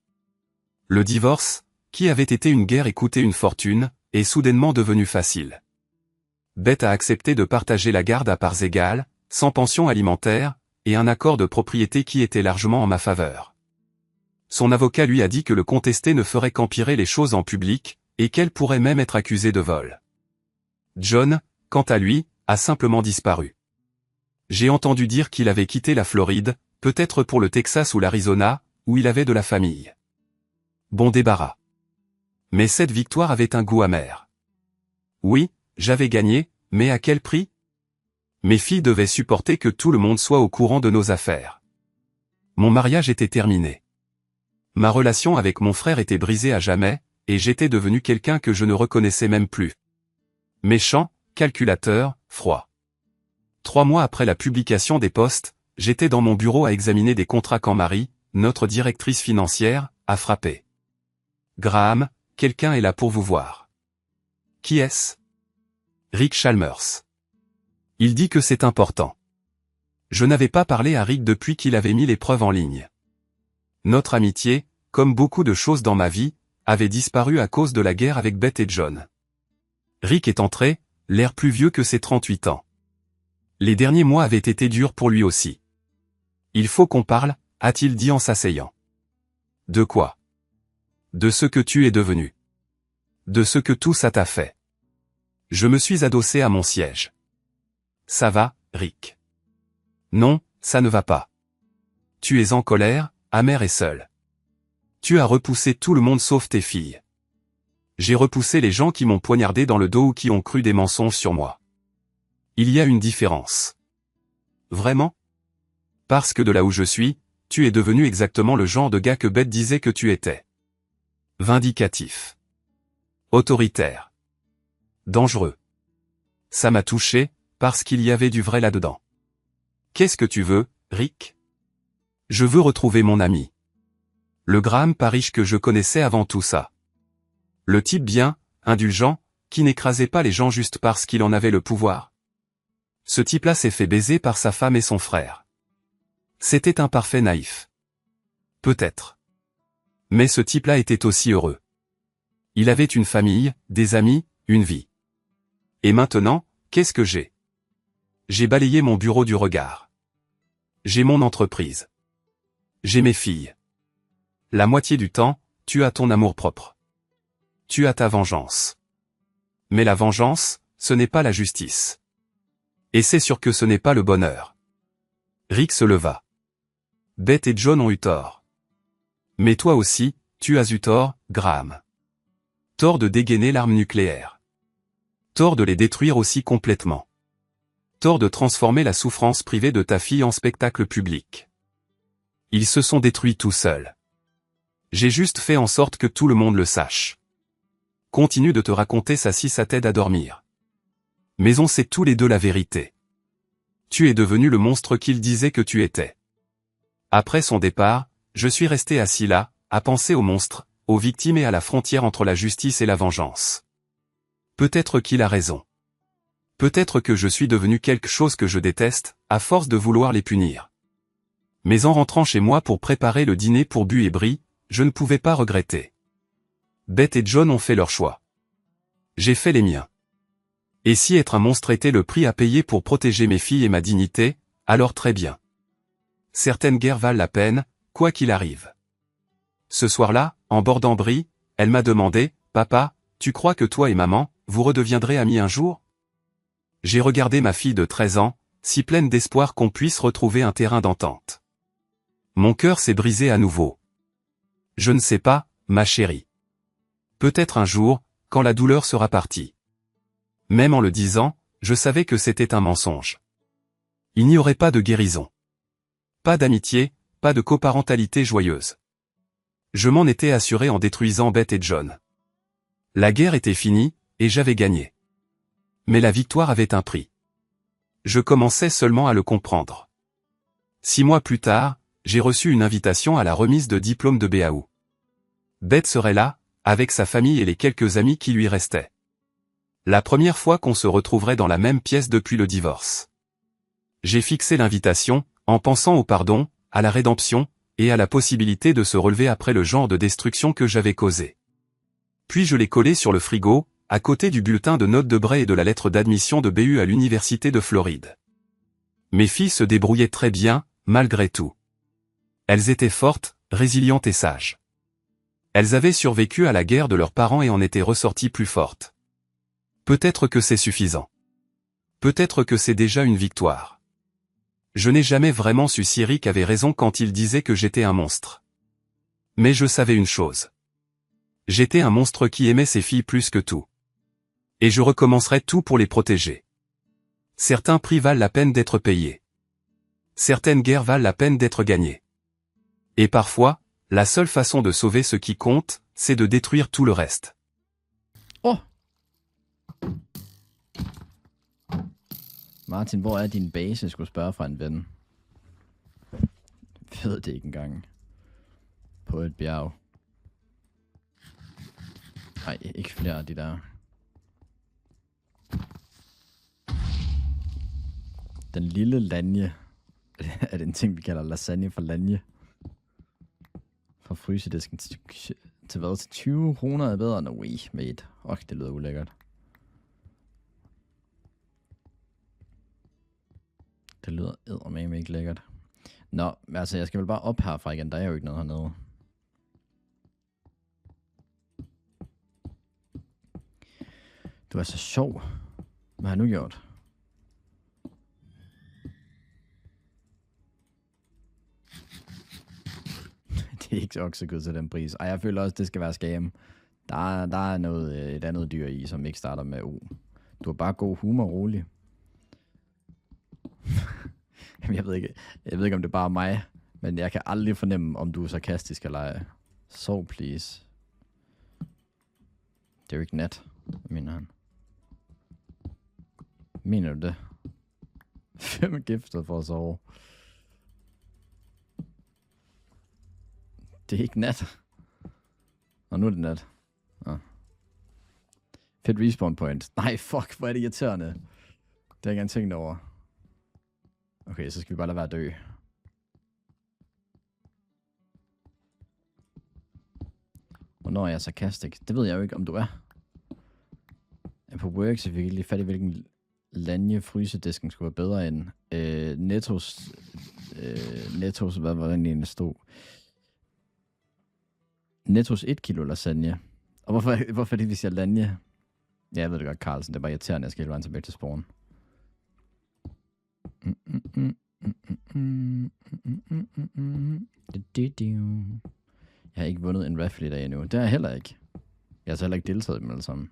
Le divorce, qui avait été une guerre et coûté une fortune, est soudainement devenu facile. Beth a accepté de partager la garde à parts égales, sans pension alimentaire, et un accord de propriété qui était largement en ma faveur. Son avocat lui a dit que le contesté ne ferait qu'empirer les choses en public, et qu'elle pourrait même être accusée de vol. John, quant à lui, a simplement disparu. J'ai entendu dire qu'il avait quitté la Floride, peut-être pour le Texas ou l'Arizona, où il avait de la famille. Bon débarras. Mais cette victoire avait un goût amer. Oui, j'avais gagné, mais à quel prix? Mes filles devaient supporter que tout le monde soit au courant de nos affaires. Mon mariage était terminé. Ma relation avec mon frère était brisée à jamais, et j'étais devenu quelqu'un que je ne reconnaissais même plus. Méchant, calculateur, froid. 3 mois après la publication des posts, j'étais dans mon bureau à examiner des contrats quand Marie, notre directrice financière, a frappé. Graham, quelqu'un est là pour vous voir. Qui est-ce? Rick Chalmers. Il dit que c'est important. Je n'avais pas parlé à Rick depuis qu'il avait mis les preuves en ligne. Notre amitié, comme beaucoup de choses dans ma vie, avait disparu à cause de la guerre avec Beth et John. Rick est entré, l'air plus vieux que ses 38 ans. Les derniers mois avaient été durs pour lui aussi. Il faut qu'on parle, a-t-il dit en s'asseyant. De quoi? De ce que tu es devenu. De ce que tout ça t'a fait. Je me suis adossé à mon siège. Ça va, Rick? Non, ça ne va pas. Tu es en colère, amer et seul. Tu as repoussé tout le monde sauf tes filles. J'ai repoussé les gens qui m'ont poignardé dans le dos ou qui ont cru des mensonges sur moi. Il y a une différence. Vraiment? Parce que de là où je suis, tu es devenu exactement le genre de gars que Beth disait que tu étais. Vindicatif. Autoritaire. Dangereux. Ça m'a touché, parce qu'il y avait du vrai là-dedans. Qu'est-ce que tu veux, Rick? Je veux retrouver mon ami. Le Graham Parrish que je connaissais avant tout ça. Le type bien, indulgent, qui n'écrasait pas les gens juste parce qu'il en avait le pouvoir. Ce type-là s'est fait baiser par sa femme et son frère. C'était un parfait naïf. Peut-être. Mais ce type-là était aussi heureux. Il avait une famille, des amis, une vie. Et maintenant, qu'est-ce que j'ai? J'ai balayé mon bureau du regard. J'ai mon entreprise. J'ai mes filles. La moitié du temps, tu as ton amour-propre. Tu as ta vengeance. Mais la vengeance, ce n'est pas la justice. Et c'est sûr que ce n'est pas le bonheur. Rick se leva. Beth et John ont eu tort. Mais toi aussi, tu as eu tort, Graham. Tort de dégainer l'arme nucléaire. Tort de les détruire aussi complètement. Tort de transformer la souffrance privée de ta fille en spectacle public. Ils se sont détruits tout seuls. J'ai juste fait en sorte que tout le monde le sache. Continue de te raconter ça si ça t'aide à dormir. Mais on sait tous les deux la vérité. Tu es devenu le monstre qu'il disait que tu étais. Après son départ, je suis resté assis là, à penser au monstre, aux victimes et à la frontière entre la justice et la vengeance. Peut-être qu'il a raison. Peut-être que je suis devenu quelque chose que je déteste, à force de vouloir les punir. Mais en rentrant chez moi pour préparer le dîner pour Bu et Brie, je ne pouvais pas regretter. Beth et John ont fait leur choix. J'ai fait les miens. Et si être un monstre était le prix à payer pour protéger mes filles et ma dignité, alors très bien. Certaines guerres valent la peine, quoi qu'il arrive. Ce soir-là, en bordant Brie, elle m'a demandé, « Papa, tu crois que toi et maman, vous redeviendrez amis un jour ?» J'ai regardé ma fille de 13 ans, si pleine d'espoir qu'on puisse retrouver un terrain d'entente. Mon cœur s'est brisé à nouveau. Je ne sais pas, ma chérie. Peut-être un jour, quand la douleur sera partie. Même en le disant, je savais que c'était un mensonge. Il n'y aurait pas de guérison. Pas d'amitié, pas de coparentalité joyeuse. Je m'en étais assuré en détruisant Beth et John. La guerre était finie, et j'avais gagné. Mais la victoire avait un prix. Je commençais seulement à le comprendre. 6 mois plus tard, j'ai reçu une invitation à la remise de diplôme de BAU. Beth serait là, avec sa famille et les quelques amis qui lui restaient. La première fois qu'on se retrouverait dans la même pièce depuis le divorce. J'ai fixé l'invitation, en pensant au pardon, à la rédemption, et à la possibilité de se relever après le genre de destruction que j'avais causé. Puis je l'ai collé sur le frigo, à côté du bulletin de notes de Bray et de la lettre d'admission de BU à l'Université de Floride. Mes filles se débrouillaient très bien, malgré tout. Elles étaient fortes, résilientes et sages. Elles avaient survécu à la guerre de leurs parents et en étaient ressorties plus fortes. Peut-être que c'est suffisant. Peut-être que c'est déjà une victoire. Je n'ai jamais vraiment su si Rick avait raison quand il disait que j'étais un monstre. Mais je savais une chose. J'étais un monstre qui aimait ses filles plus que tout. Et je recommencerai tout pour les protéger. Certains prix valent la peine d'être payés. Certaines guerres valent la peine d'être gagnées. Et parfois, la seule façon de sauver ce qui compte, c'est de détruire tout le reste. Oh! Martin, hvor er din base, skulle spørge fra en ven. Jeg ved det ikke engang. På et bjerg. Nej, ikke flere af de der. Den lille lanje. Er det en ting, vi kalder lasagne for lanje? Fra frysedisken til hvad? Til 20 kroner er bedre? No way, mate. Det lyder ulækkert. Det lyder eddermame ikke lækkert. Nå, altså jeg skal vel bare op herfra igen. Der er jo ikke noget hernede. Du er så sjov. Hvad har jeg nu gjort? Det er ikke så godt til den pris. Og jeg føler også, det skal være scam. Der er noget, et andet dyr i, som ikke starter med O. Du har bare god humor, rolig. Jamen, jeg ved ikke, om det er bare mig, men jeg kan aldrig fornemme, om du er sarkastisk eller ej. So please. Det er jo ikke nat, mener han. Mener du det? 5 gifter for at sove. Det er ikke nat. Og nu er det nat. Fedt respawn point. Nej, fuck, hvor er det irriterende. Det har jeg ikke engang tænkt over. Okay, så skal vi bare lade være at dø. Hvornår er jeg sarcastic? Det ved jeg jo ikke, om du er. Jeg er på work, så vi kan lige fat i, hvilken lanje frysedisken skulle være bedre end. Nettos, hvad var den egentlig stod? Nettos 1 kilo lasagne. Og hvorfor er det, vi siger lanje? Ja, jeg ved det godt, Carlsen. Det er bare irriterende, jeg skal hele vejen tilbage til sporen. Jeg har ikke vundet en raffle i dag endnu. Det har jeg heller ikke. Jeg har så heller ikke deltaget i dem alle sammen.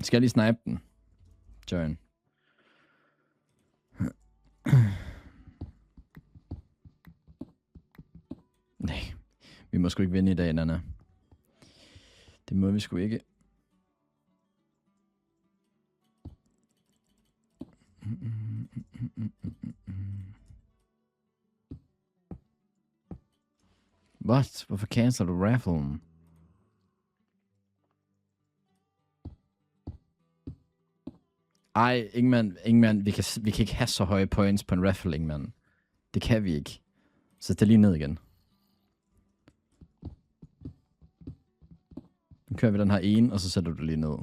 Skal jeg lige snipe den? Join. Nej. Vi må sgu ikke vinde i dag, Nana. Det må vi sgu ikke. What? Hvorfor canceler du rafflen? Ej, Ingemann, vi kan ikke have så høje points på en raffle, Ingemann. Det kan vi ikke. Så det lige ned igen. Nu kører vi den her ene, og så sætter du det lige ned.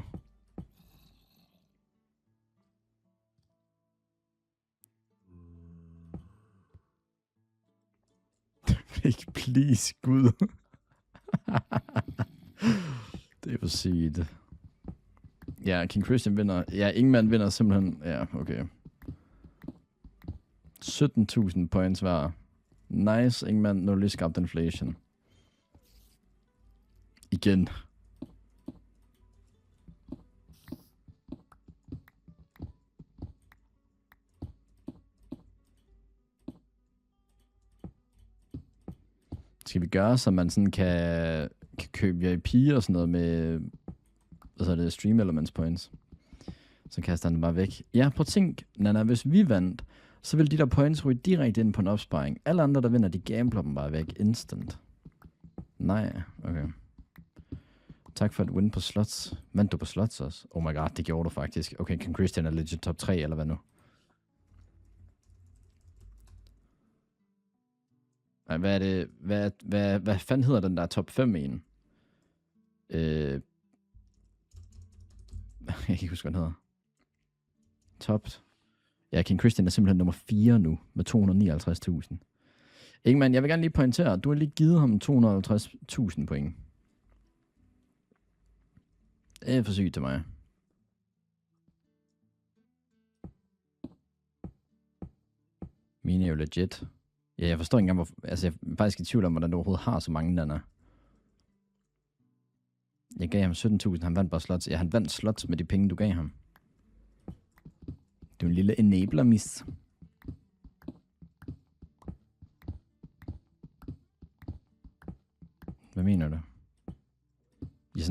Ikke, please, Gud. Det er for sygt. Ja, King Christian vinder. Ja, Ingemann vinder simpelthen. Ja, okay. 17.000 points hver. Nice, Ingemann. Nu lige skabt inflation. Igen. Skal vi gøre, så man sådan kan købe VIP og sådan noget med, hvad så er det, Stream Elements points. Så kaster han det bare væk. Ja, prøv at tænk, Nana, hvis vi vandt, så vil de der points ryge direkte ind på en opsparing. Alle andre, der vinder, de gambler dem bare væk instant. Nej, okay. Tak for at win på slots. Vandt du på slots også? Oh my god, det gjorde du faktisk. Okay, King Christian er legit top 3, eller hvad nu? Hvad er det? Hvad fanden hedder den der top 5 en? Jeg kan ikke huske, hvad den hedder. Top. Ja, King Christian er simpelthen nummer 4 nu, med 259.000. Ingemann, jeg vil gerne lige pointere, du har lige givet ham 250.000 point. Det er for sygt til mig. Mine er jo legit. Ja, jeg forstår ikke engang, hvorfor. Altså, jeg er faktisk i tvivl om, hvordan du overhovedet har så mange der. Jeg gav ham 17.000, han vandt bare slots. Ja, han vandt slots med de penge, du gav ham. Du er en lille enabler, miss. Hvad mener du?